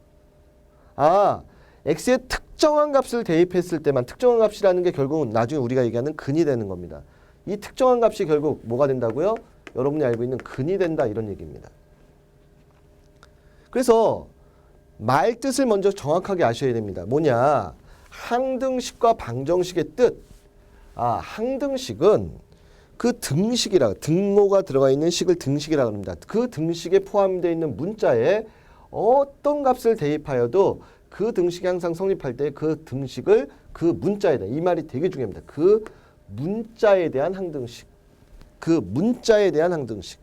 아, x의 특정한 값을 대입했을 때만, 특정한 값이라는 게 결국은 나중에 우리가 얘기하는 근이 되는 겁니다. 이 특정한 값이 결국 뭐가 된다고요? 여러분이 알고 있는 근이 된다, 이런 얘기입니다. 그래서 말 뜻을 먼저 정확하게 아셔야 됩니다. 뭐냐? 항등식과 방정식의 뜻. 항등식은 그 등호가 들어가 있는 식을 등식이라고 합니다. 그 등식에 포함되어 있는 문자에 어떤 값을 대입하여도 그 등식이 항상 성립할 때 그 등식을 그 문자에 대한, 이 말이 되게 중요합니다. 그 문자에 대한 항등식. 그 문자에 대한 항등식.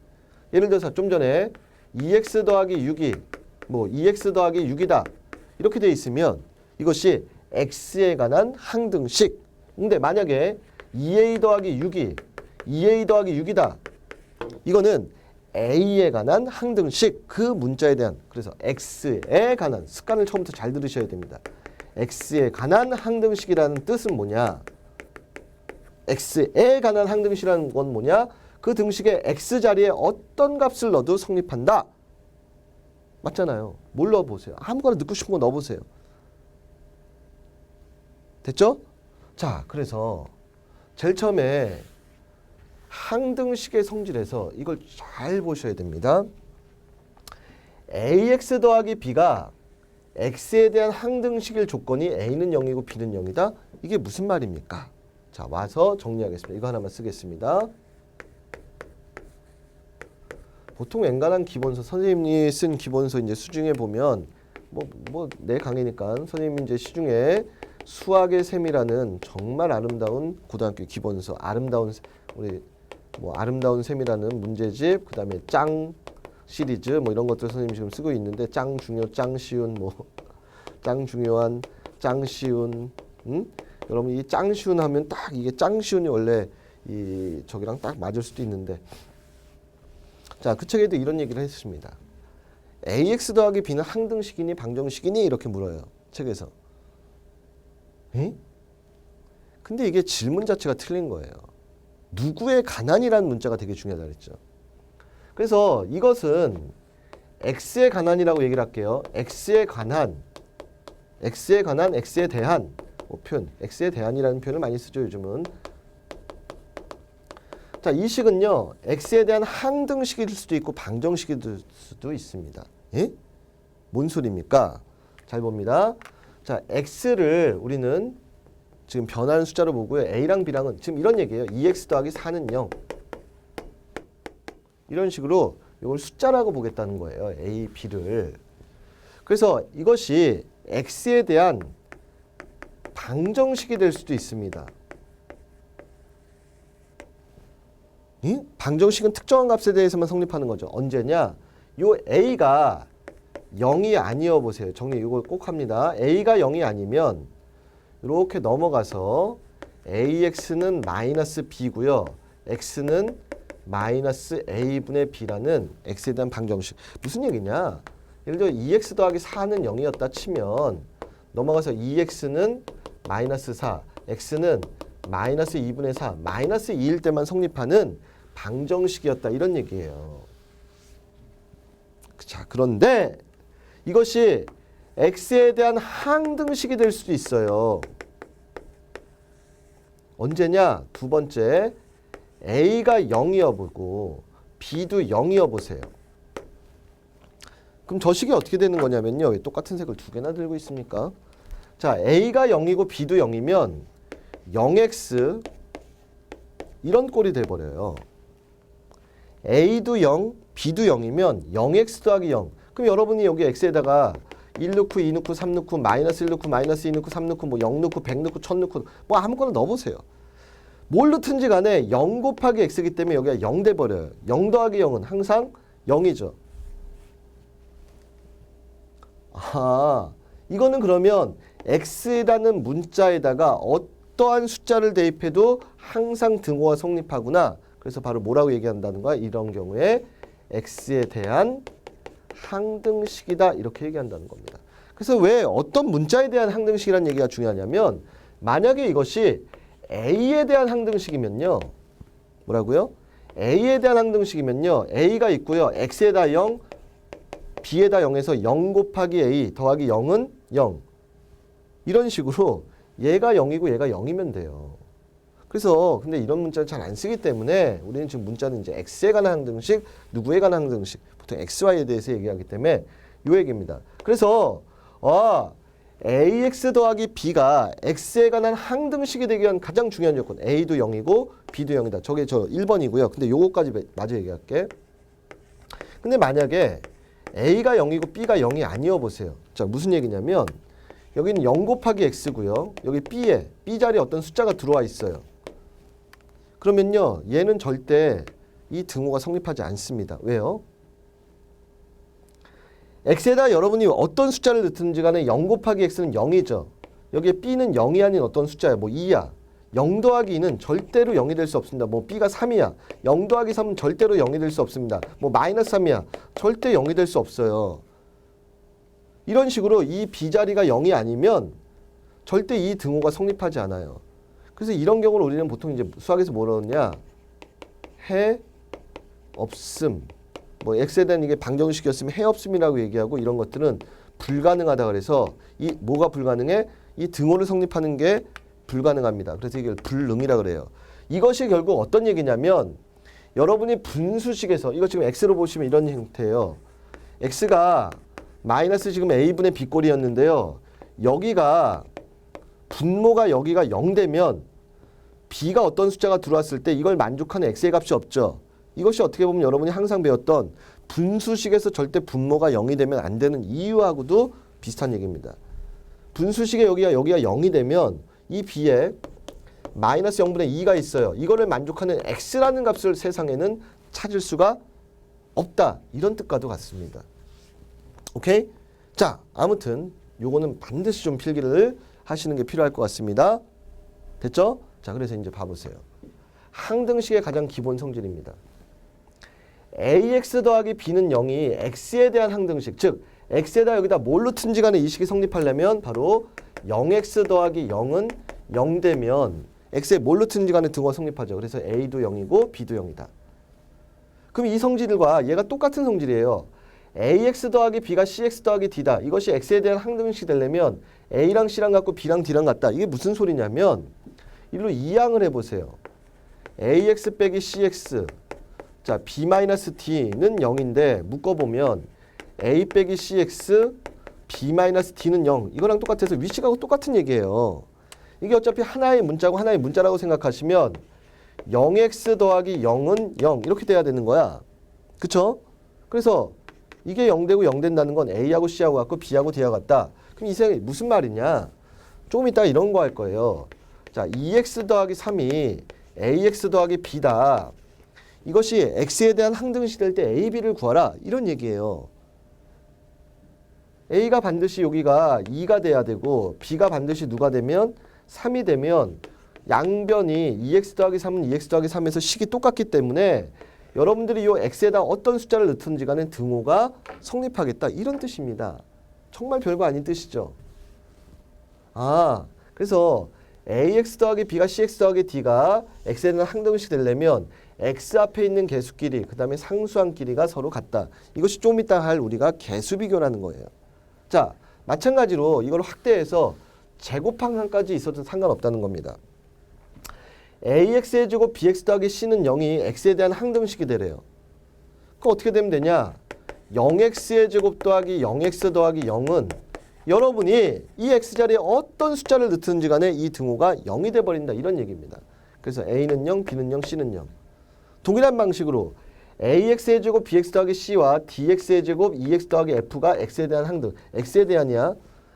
예를 들어서 좀 전에 2x 더하기 6이 2x 더하기 6이다. 이렇게 돼 있으면 이것이 x에 관한 항등식. 근데 만약에 2a 더하기 6이다. 이거는 a에 관한 항등식. 그 문자에 대한, 그래서 x에 관한, 습관을 처음부터 잘 들으셔야 됩니다. x에 관한 항등식이라는 뜻은 뭐냐? x에 관한 항등식이라는 건 뭐냐? 그 등식의 x자리에 어떤 값을 넣어도 성립한다. 맞잖아요. 뭘 넣어보세요. 아무거나 넣고 싶은 거 넣어보세요. 됐죠? 자, 그래서 제일 처음에 항등식의 성질에서 이걸 잘 보셔야 됩니다. ax 더하기 b가 x에 대한 항등식일 조건이 a는 0이고 b는 0이다. 이게 무슨 말입니까? 자, 와서 정리하겠습니다. 이거 하나만 쓰겠습니다. 보통 엔간한 기본서, 선생님이 쓴 기본서 이제 수중에 보면 내 강의니까 선생님이 이제 시중에 수학의 셈이라는 정말 아름다운 고등학교 기본서, 아름다운 셈이라는 문제집, 그다음에 짱 시리즈 이런 것들 선생님 지금 쓰고 있는데, 짱 중요, 짱 쉬운 짱 중요한, 짱 쉬운, 여러분 이 짱 쉬운 하면 딱 이게 짱 쉬운이 원래 이 저기랑 딱 맞을 수도 있는데, 자, 그 책에도 이런 얘기를 했습니다. ax 더하기 b는 항등식이니 방정식이니 이렇게 물어요. 책에서. 근데 이게 질문 자체가 틀린 거예요. 누구에 관한이라는 문자가 되게 중요하다 그랬죠. 그래서 이것은 x에 관한이라고 얘기를 할게요. x에 관한, x에 대한 표현, x에 대한이라는 표현을 많이 쓰죠, 요즘은. 자, 이 식은요, x에 대한 항등식일 수도 있고 방정식일 수도 있습니다. 뭔 소리입니까? 잘 봅니다. 자, x를 우리는 지금 변하는 숫자로 보고요. a랑 b랑은 지금 이런 얘기예요. 2x 더하기 4는 0. 이런 식으로 이걸 숫자라고 보겠다는 거예요. a, b를. 그래서 이것이 x에 대한 방정식이 될 수도 있습니다. 방정식은 특정한 값에 대해서만 성립하는 거죠. 언제냐? 요 a가 0이 아니어 보세요. 정리 이거 꼭 합니다. a가 0이 아니면 이렇게 넘어가서 ax는 마이너스 b고요. x는 마이너스 a분의 b라는 x에 대한 방정식. 무슨 얘기냐? 예를 들어 2x 더하기 4는 0이었다 치면 넘어가서 2x는 마이너스 4, x는 마이너스 2분의 4, 마이너스 2일 때만 성립하는 방정식이었다. 이런 얘기예요. 자, 그런데 이것이 x에 대한 항등식이 될 수도 있어요. 언제냐? 두 번째, a가 0이어 보고 b도 0이어 보세요. 그럼 저 식이 어떻게 되는 거냐면요. 왜 똑같은 색을 두 개나 들고 있습니까? 자, a가 0이고 b도 0이면 0x 이런 꼴이 돼버려요. a도 0, b도 0이면 0x 더하기 0. 그럼 여러분이 여기 x에다가 1 넣고 2 넣고 3 넣고 마이너스 1 넣고 마이너스 2 넣고 3 넣고 0 넣고 100 넣고 1000 넣고 아무거나 넣어보세요. 뭘 넣든지 간에 0 곱하기 x이기 때문에 여기가 0 돼버려요. 0 더하기 0은 항상 0이죠. 이거는 그러면 x라는 문자에다가 어떠한 숫자를 대입해도 항상 등호가 성립하구나. 그래서 바로 뭐라고 얘기한다는 거야? 이런 경우에 x에 대한 항등식이다 이렇게 얘기한다는 겁니다. 그래서 왜 어떤 문자에 대한 항등식이라는 얘기가 중요하냐면 만약에 이것이 a에 대한 항등식이면요. 뭐라고요? a에 대한 항등식이면요. a가 있고요. x에다 0, b에다 0에서 0 곱하기 a 더하기 0은 0. 이런 식으로 얘가 0이고 얘가 0이면 돼요. 그래서 근데 이런 문자를 잘 안 쓰기 때문에 우리는 지금 문자는 이제 x에 관한 항등식, 누구에 관한 항등식, 보통 xy에 대해서 얘기하기 때문에 이 얘기입니다. 그래서 ax 더하기 b가 x에 관한 항등식이 되기 위한 가장 중요한 조건 a도 0이고 b도 0이다. 저게 저 1번이고요. 근데 요거까지 마저 얘기할게. 근데 만약에 a가 0이고 b가 0이 아니어 보세요. 자, 무슨 얘기냐면 여기는 0 곱하기 x고요. 여기 b에 b 자리에 어떤 숫자가 들어와 있어요. 그러면요. 얘는 절대 이 등호가 성립하지 않습니다. 왜요? x에다 여러분이 어떤 숫자를 넣든지 간에 0 곱하기 x는 0이죠. 여기에 b는 0이 아닌 어떤 숫자야. 뭐 2야. 0 더하기 2는 절대로 0이 될 수 없습니다. 뭐 b가 3이야. 0 더하기 3은 절대로 0이 될 수 없습니다. 뭐 마이너스 3이야. 절대 0이 될 수 없어요. 이런 식으로 이 b자리가 0이 아니면 절대 이 등호가 성립하지 않아요. 그래서 이런 경우를 우리는 보통 이제 수학에서 뭐라 그러냐? 해 없음. 뭐 x에 대한 이게 방정식이었으면 해 없음이라고 얘기하고 이런 것들은 불가능하다 그래서 이 뭐가 불가능해? 이 등호를 성립하는 게 불가능합니다. 그래서 이걸 불능이라 그래요. 이것이 결국 어떤 얘기냐면 여러분이 분수식에서 이거 지금 x로 보시면 이런 형태예요. x가 마이너스 지금 a분의 b꼴이었는데요. 여기가 분모가 여기가 0 되면 b가 어떤 숫자가 들어왔을 때 이걸 만족하는 x의 값이 없죠. 이것이 어떻게 보면 여러분이 항상 배웠던 분수식에서 절대 분모가 0이 되면 안 되는 이유하고도 비슷한 얘기입니다. 분수식에 여기가 0이 되면 이 b에 마이너스 0분의 2가 있어요. 이거를 만족하는 x라는 값을 세상에는 찾을 수가 없다. 이런 뜻과도 같습니다. 오케이? 자, 아무튼 요거는 반드시 좀 필기를 하시는 게 필요할 것 같습니다. 됐죠? 자, 그래서 이제 봐보세요. 항등식의 가장 기본 성질입니다. ax 더하기 b는 0이 x에 대한 항등식, 즉 x에다 여기다 뭘 넣든지 간에 이 식이 성립하려면 바로 0x 더하기 0은 0 되면 x에 뭘 넣든지 간에 등호가 성립하죠. 그래서 a도 0이고 b도 0이다. 그럼 이 성질과 얘가 똑같은 성질이에요. ax 더하기 b가 cx 더하기 d다. 이것이 x에 대한 항등식이 되려면 a랑 c랑 같고 b랑 d랑 같다. 이게 무슨 소리냐면 일로 이항을 해보세요. ax 빼기 cx 자 b-d는 0인데 묶어보면 a 빼기 cx b-d는 0 이거랑 똑같아서 위식하고 똑같은 얘기예요. 이게 어차피 하나의 문자고 하나의 문자라고 생각하시면 0x 더하기 0은 0 이렇게 돼야 되는 거야. 그쵸? 그래서 이게 0 되고 0 된다는 건 a하고 c하고 같고 b하고 d하고 같다. 그럼 이 생각이 무슨 말이냐? 조금 이따 이런 거 할 거예요. 자 2x 더하기 3이 ax 더하기 b다. 이것이 x에 대한 항등식이 될 때 a, b를 구하라. 이런 얘기예요. a가 반드시 여기가 2가 돼야 되고 b가 반드시 누가 되면 3이 되면 양변이 2x 더하기 3은 2x 더하기 3에서 식이 똑같기 때문에 여러분들이 이 x에다 어떤 숫자를 넣든지 간에 등호가 성립하겠다. 이런 뜻입니다. 정말 별거 아닌 뜻이죠. 그래서 ax 더하기 b가 cx 더하기 d가 x에 대한 항등식이 되려면 x 앞에 있는 개수끼리 그 다음에 상수항 끼리가 서로 같다. 이것이 좀 이따 할 우리가 개수비교라는 거예요. 자, 마찬가지로 이걸 확대해서 제곱항까지 있어도 상관없다는 겁니다. ax의 제곱 bx 더하기 c는 0이 x에 대한 항등식이 되래요. 그럼 어떻게 되면 되냐? 0x의 제곱 더하기 0x 더하기 0은 여러분이 이 x자리에 어떤 숫자를 넣든지 간에 이 등호가 0이 돼버린다. 이런 얘기입니다. 그래서 a는 0, b는 0, c는 0. 동일한 방식으로 ax의 제곱 bx 더하기 c와 dx의 제곱 2x 더하기 f가 x에 대한 항등, x에 대한이야.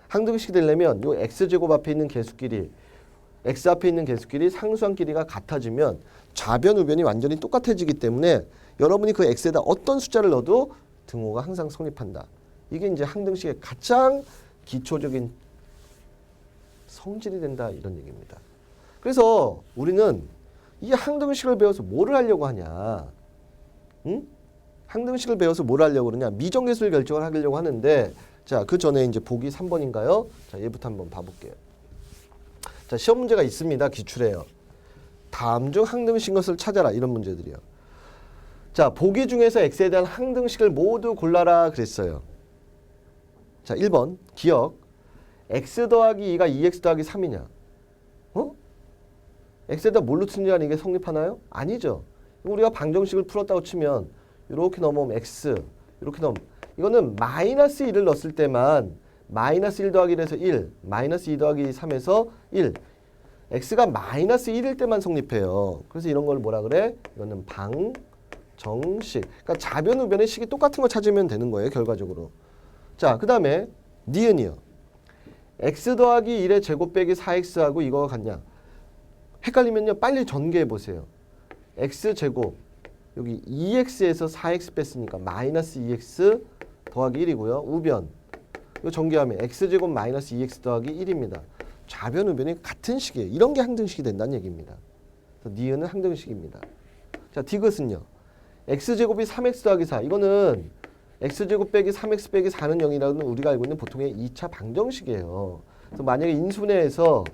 항등식이 되려면 요 x제곱 앞에 있는 개수끼리 x 앞에 있는 개수끼리 상수항 끼리가 같아지면 좌변 우변이 완전히 똑같아지기 때문에 여러분이 그 x에다 어떤 숫자를 넣어도 등호가 항상 성립한다. 이게 이제 항등식의 가장 기초적인 성질이 된다 이런 얘기입니다. 그래서 우리는 이 항등식을 배워서 뭐를 하려고 하냐? 응? 항등식을 배워서 뭘 하려고 그러냐? 미정계수를 결정을 하려고 하는데 자, 그 전에 이제 보기 3번인가요? 자, 얘부터 한번 봐볼게요. 자, 시험 문제가 있습니다. 기출해요. 다음 중 항등식 것을 찾아라. 이런 문제들이요. 자, 보기 중에서 x에 대한 항등식을 모두 골라라 그랬어요. 자, 1번 기억. x 더하기 2가 2x 더하기 3이냐? 어? x에다 뭘로 틀리냐는 이게 성립하나요? 아니죠. 우리가 방정식을 풀었다고 치면 이렇게 넘어오면 x, 이렇게 넘으면 이거는 마이너스 1을 넣었을 때만 마이너스 1 더하기 1에서 1, 마이너스 2 더하기 3에서 1. x가 마이너스 1일 때만 성립해요. 그래서 이런 걸 뭐라 그래? 이거는 방정식. 그러니까 좌변 우변의 식이 똑같은 거 찾으면 되는 거예요. 결과적으로. 자, 그 다음에 니은이요. x 더하기 1의 제곱 빼기 4x하고 이거가 같냐? 헷갈리면요. 빨리 전개해 보세요. x제곱 여기 2x에서 4x 뺐으니까 마이너스 2x 더하기 1이고요. 우변 이거 전개하면 x제곱 마이너스 2x 더하기 1입니다. 좌변 우변이 같은 식이에요. 이런 게 항등식이 된다는 얘기입니다. 그래서 니은은 항등식입니다. 자, 디귿은요. x제곱이 3x 더하기 4 이거는 x제곱 빼기 3x 빼기 4는 0이라는 우리가 알고 있는 보통의 2차 방정식이에요. 그래서 만약에 인수분해에서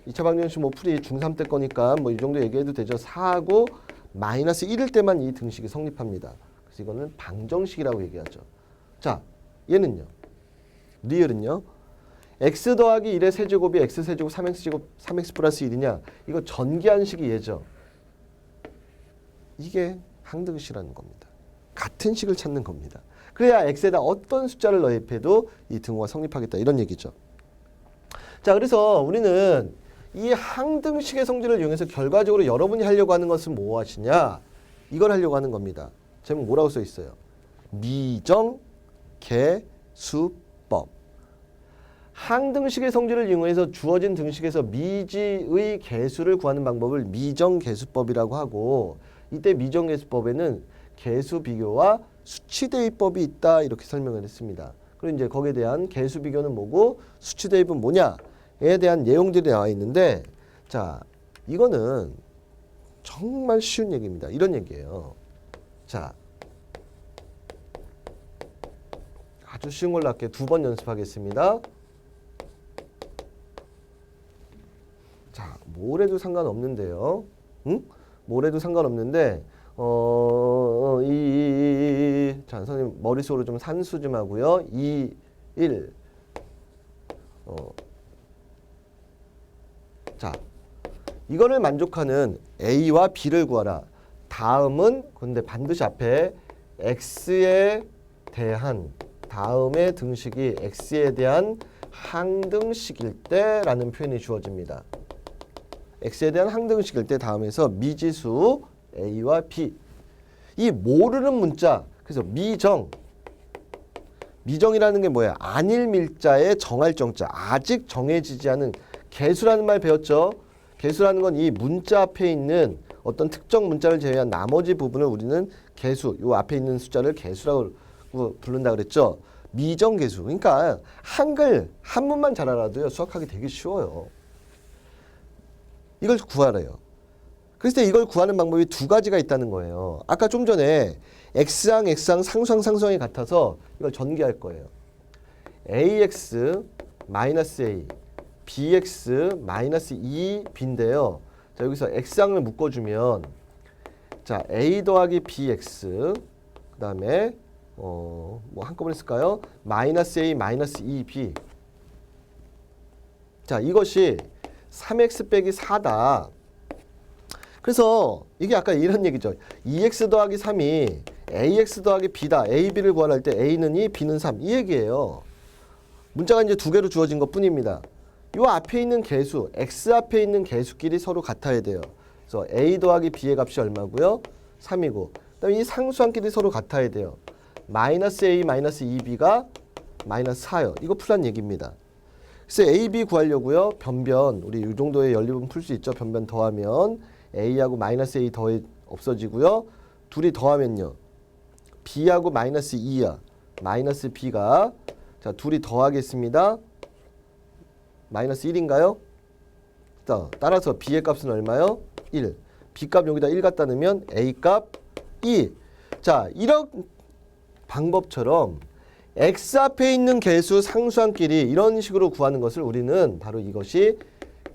2차 방정식 뭐 풀이 중3 때 거니까 뭐 이 정도 얘기해도 되죠. 4하고 마이너스 1일 때만 이 등식이 성립합니다. 그래서 이거는 방정식이라고 얘기하죠. 자, 얘는요. 리을은요. x 더하기 1의 세제곱이 x 세제곱 3x제곱 3x 플러스 1이냐. 이거 전개한 식이 얘죠. 이게 항등식이라는 겁니다. 같은 식을 찾는 겁니다. 그래야 x에다 어떤 숫자를 넣입해도 이 등호가 성립하겠다. 이런 얘기죠. 자, 그래서 우리는 이 항등식의 성질을 이용해서 결과적으로 여러분이 하려고 하는 것은 무엇이냐? 이걸 하려고 하는 겁니다. 제목 뭐라고 써 있어요? 미정계수법. 항등식의 성질을 이용해서 주어진 등식에서 미지의 계수를 구하는 방법을 미정계수법이라고 하고 이때 미정계수법에는 계수 비교와 수치 대입법이 있다 이렇게 설명을 했습니다. 그리고 이제 거기에 대한 계수 비교는 뭐고 수치 대입은 뭐냐에 대한 내용들이 나와 있는데 자, 이거는 정말 쉬운 얘기입니다. 이런 얘기예요. 자, 아주 쉬운 걸로 할게요. 2번 연습하겠습니다. 자, 뭘 해도 상관없는데요. 응? 뭘 해도 상관없는데 자, 선생님 머릿속으로 좀 산수 좀 하고요. 2, 1 자, 이거를 만족하는 A와 B를 구하라. 다음은 근데 반드시 앞에 X에 대한 다음의 등식이 X에 대한 항등식일 때라는 표현이 주어집니다. X에 대한 항등식일 때 다음에서 미지수 A와 B. 이 모르는 문자. 그래서 미정이라는 게 뭐야? 아닐 밀자에 정할 정자. 아직 정해지지 않은 개수라는 말 배웠죠? 개수라는 건 이 문자 앞에 있는 어떤 특정 문자를 제외한 나머지 부분을 우리는 개수, 요 앞에 있는 숫자를 개수라고 부른다 그랬죠? 미정계수. 그러니까 한글 한문만 잘 알아도요. 수학하기 되게 쉬워요. 이걸 구하래요. 그래서 이걸 구하는 방법이 두 가지가 있다는 거예요. 아까 좀 전에 x항, x항, 상수항, 상수항이 같아서 이걸 전개할 거예요. ax 마이너스 a, bx 마이너스 2b인데요. 자, 여기서 x항을 묶어주면 자, a 더하기 bx 그 다음에 뭐 한꺼번에 쓸까요? 마이너스 a 마이너스 2b. 자, 이것이 3x 빼기 4다. 그래서 이게 아까 이런 얘기죠. 2x 더하기 3이 ax 더하기 b다. a, b를 구하할 때 a는 2, b는 3. 이 얘기예요. 문자가 이제 두 개로 주어진 것 뿐입니다. 요 앞에 있는 개수, x 앞에 있는 개수끼리 서로 같아야 돼요. 그래서 a 더하기 b의 값이 얼마고요? 3이고. 그다음에 이 상수항끼리 서로 같아야 돼요. 마이너스 a 마이너스 2b가 마이너스 4요. 이거 풀란 얘기입니다. 그래서 a, b 구하려고요. 변변, 우리 이 정도의 연립은 풀 수 있죠. 변변 더하면 a하고 마이너스 a 없어지고요. 둘이 더하면요. b하고 마이너스 2야. 마이너스 b가 자, 둘이 더하겠습니다. 마이너스 1인가요? 자, 따라서 b의 값은 얼마요? 1. B값 여기다 1 갖다 넣으면 A값 2. 자, 이런 방법처럼 X 앞에 있는 개수 상수항끼리 이런 식으로 구하는 것을 우리는 바로 이것이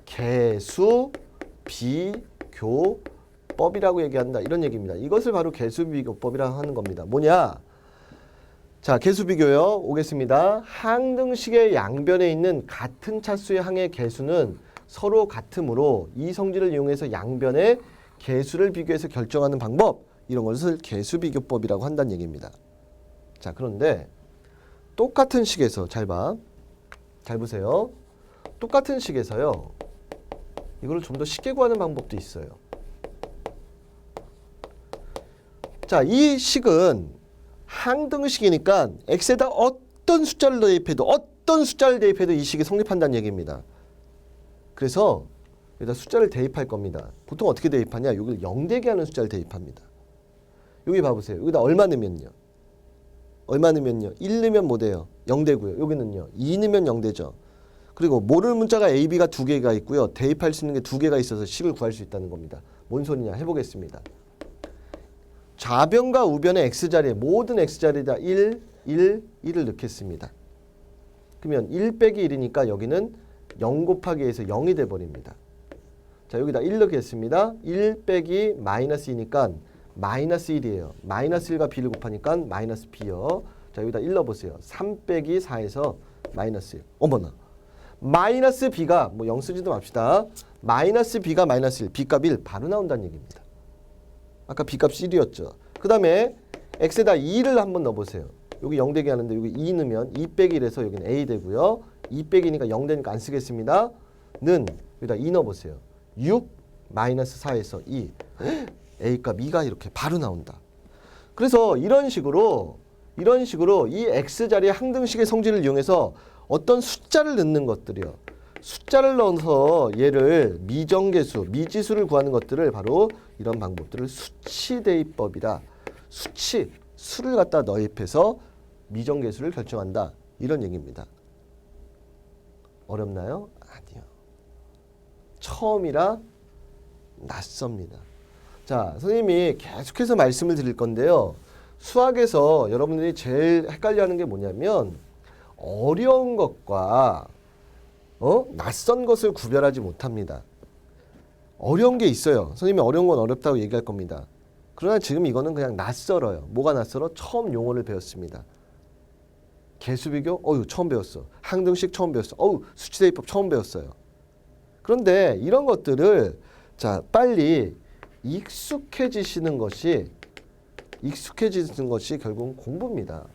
개수 비교법이라고 얘기한다. 이런 얘기입니다. 이것을 바로 개수 비교법이라고 하는 겁니다. 뭐냐? 자, 개수 비교요. 오겠습니다. 항등식의 양변에 있는 같은 차수의 항의 개수는 서로 같으므로 이 성질을 이용해서 양변의 개수를 비교해서 결정하는 방법, 이런 것을 개수 비교법이라고 한다는 얘기입니다. 자, 그런데 똑같은 식에서 잘 보세요. 똑같은 식에서요. 이거를 좀 더 쉽게 구하는 방법도 있어요. 자, 이 식은 항등식이니까 x에다 어떤 숫자를 대입해도 이 식이 성립한다는 얘기입니다. 그래서 여기다 숫자를 대입할 겁니다. 보통 어떻게 대입하냐? 여기를 0되게 하는 숫자를 대입합니다. 여기 봐보세요. 여기다 얼마 넣으면요? 1 넣으면 뭐 돼요? 0 되고요. 여기는요. 2 넣으면 0 되죠. 그리고 모를 문자가 A, B가 2개가 있고요. 대입할 수 있는 게 2개가 있어서 식을 구할 수 있다는 겁니다. 뭔 소리냐? 해보겠습니다. 좌변과 우변의 x자리에 모든 x자리에다 1, 1, 1을 넣겠습니다. 그러면 1 빼기 1이니까 여기는 0 곱하기 2에서 0이 돼버립니다. 자, 여기다 1 넣겠습니다. 1 빼기 마이너스 2니까 마이너스 1이에요. 마이너스 1과 b를 곱하니까 마이너스 b요. 자, 여기다 1 넣어보세요. 3 빼기 4에서 마이너스 1. 어머나. 마이너스 b가 뭐 0 쓰지도 맙시다. 마이너스 b가 마이너스 1, b값 1 바로 나온다는 얘기입니다. 아까 b값 1이었죠. 그 다음에 x에다 2를 한번 넣어보세요. 여기 0 되게 하는데 여기 2 넣으면 2 빼기 1에서 여기는 a 되고요. 2 빼기니까 0 되니까 안 쓰겠습니다. 는 여기다 2 넣어보세요. 6 마이너스 4에서 2. A값 2가 이렇게 바로 나온다. 그래서 이런 식으로 이 x자리의 항등식의 성질을 이용해서 어떤 숫자를 넣는 것들이요. 숫자를 넣어서 얘를 미정계수, 미지수를 구하는 것들을 바로 이런 방법들을 수치대입법이라. 수를 갖다 넣입해서 미정계수를 결정한다. 이런 얘기입니다. 어렵나요? 아니요. 처음이라 낯섭니다. 자, 선생님이 계속해서 말씀을 드릴 건데요. 수학에서 여러분들이 제일 헷갈려하는 게 뭐냐면 어려운 것과 낯선 것을 구별하지 못합니다. 어려운 게 있어요. 선생님이 어려운 건 어렵다고 얘기할 겁니다. 그러나 지금 이거는 그냥 낯설어요. 뭐가 낯설어? 처음 용어를 배웠습니다. 개수비교? 처음 배웠어. 항등식 처음 배웠어. 수치대입법 처음 배웠어요. 그런데 이런 것들을 자, 빨리 익숙해지시는 것이 결국은 공부입니다.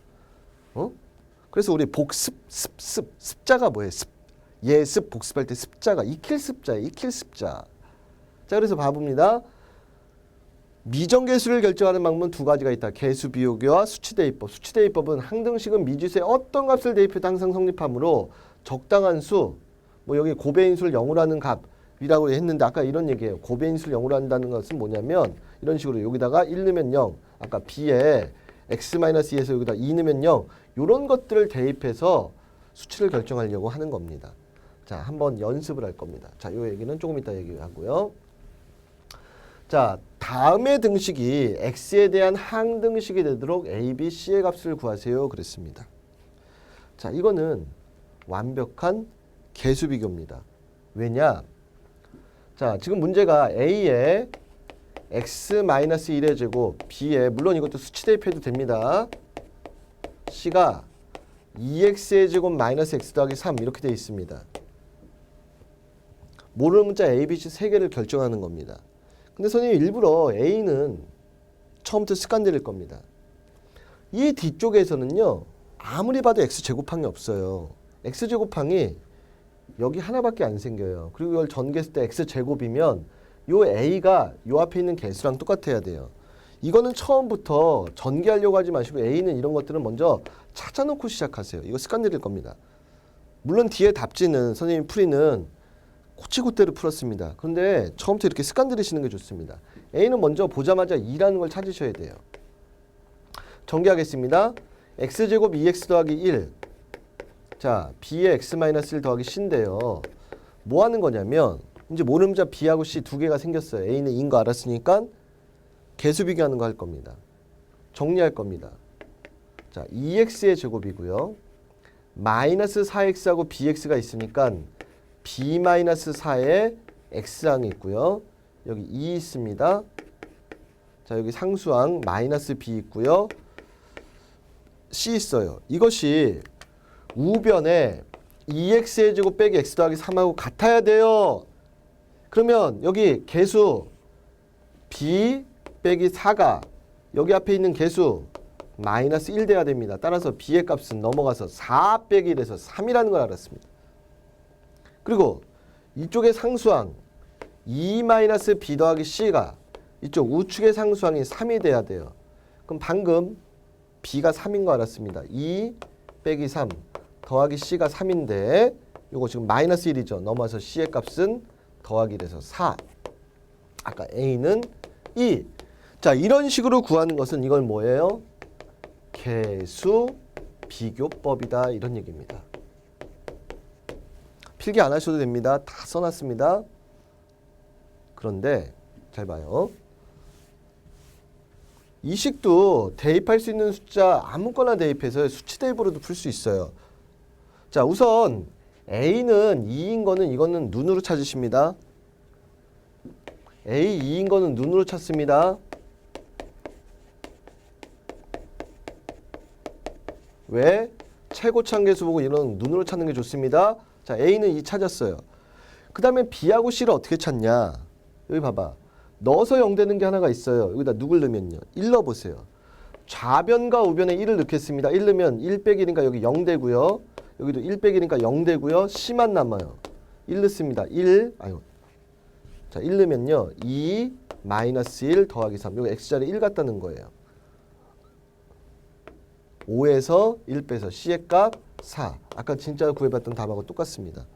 그래서 우리 복습, 습자가 뭐예요? 예습, 복습할 때 습자가 익힐 습자예요. 익힐 습자. 자, 그래서 봐봅니다. 미정계수를 결정하는 방법은 두 가지가 있다. 개수비교와 수치대입법. 수치대입법은 항등식은 미지수의 어떤 값을 대입해도 항상 성립하므로 적당한 수, 뭐 여기 고배인수를 0으로 하는 값이라고 했는데 아까 이런 얘기예요. 고배인수를 0으로 한다는 것은 뭐냐면 이런 식으로 여기다가 1 넣으면 0, 아까 b에 x-2에서 여기다 2 넣으면 0, 이런 것들을 대입해서 수치를 결정하려고 하는 겁니다. 자, 한번 연습을 할 겁니다. 자, 이 얘기는 조금 이따 얘기하고요. 자, 다음의 등식이 x에 대한 항등식이 되도록 a, b, c의 값을 구하세요. 그랬습니다. 자, 이거는 완벽한 개수비교입니다. 왜냐? 자, 지금 문제가 a에 x-1의 제곱, b에 물론 이것도 수치 대입해도 됩니다. c가 2x의 제곱 마이너스 x 더하기 3 이렇게 되어 있습니다. 모르는 문자 a, b, c 3개를 결정하는 겁니다. 근데 선생님이 일부러 a는 처음부터 습관 들일 겁니다. 이 뒤쪽에서는요. 아무리 봐도 x제곱항이 없어요. x제곱항이 여기 하나밖에 안 생겨요. 그리고 이걸 전개했을 때 x제곱이면 요 a가 요 앞에 있는 개수랑 똑같아야 돼요. 이거는 처음부터 전개하려고 하지 마시고 a는 이런 것들은 먼저 찾아놓고 시작하세요. 이거 습관 들일 겁니다. 물론 뒤에 답지는 선생님 풀이는 코치콧대로 풀었습니다. 그런데 처음부터 이렇게 습관 들이시는 게 좋습니다. a는 먼저 보자마자 2라는 걸 찾으셔야 돼요. 전개하겠습니다. x제곱 2x 더하기 1. 자, b에 x-1 더하기 c인데요. 뭐 하는 거냐면 이제 모름자 B하고 C 두 개가 생겼어요. A는 E인 거 알았으니까 개수 비교하는 거 할 겁니다. 정리할 겁니다. 자, 2x의 제곱이고요. 마이너스 4x하고 bx가 있으니까 b-4에 x항이 있고요. 여기 2 있습니다. 자, 여기 상수항 마이너스 b 있고요. c 있어요. 이것이 우변에 2x의 제곱 빼기 x 더하기 3하고 같아야 돼요. 그러면 여기 개수 b 빼기 4가 여기 앞에 있는 개수 마이너스 1 돼야 됩니다. 따라서 b의 값은 넘어가서 4 빼기 1에서 3이라는 걸 알았습니다. 그리고 이쪽의 상수항 2-b 더하기 c가 이쪽 우측의 상수항이 3이 돼야 돼요. 그럼 방금 b가 3인 거 알았습니다. 2 빼기 3 더하기 c가 3인데 요거 지금 마이너스 1이죠. 넘어서 c의 값은 더하기 1에서 4. 아까 a는 2. 자, 이런 식으로 구하는 것은 이걸 뭐예요? 개수 비교법이다 이런 얘기입니다. 필기 안 하셔도 됩니다. 다 써놨습니다. 그런데 잘 봐요. 이 식도 대입할 수 있는 숫자 아무거나 대입해서 수치 대입으로도 풀 수 있어요. 자, 우선 A는 2인 거는 이거는 눈으로 찾으십니다. A 2인 거는 눈으로 찾습니다. 왜? 최고차 계수 보고 이런 눈으로 찾는 게 좋습니다. 자, A는 2 찾았어요. 그 다음에 B하고 C를 어떻게 찾냐? 여기 봐봐. 넣어서 0 되는 게 하나가 있어요. 여기다 누굴 넣으면요. 1 넣어보세요. 좌변과 우변에 1을 넣겠습니다. 1 넣으면 1 빼기 1이니까 여기 0 되고요. 여기도 1 빼기 1이니까 0 되고요. C만 남아요. 1 넣습니다. 1. 자, 1 넣으면요. 2 마이너스 1 더하기 3. 여기 X자리 1 갖다는 거예요. 5에서 1 빼서 C의 값 4. 아까 진짜 구해봤던 답하고 똑같습니다.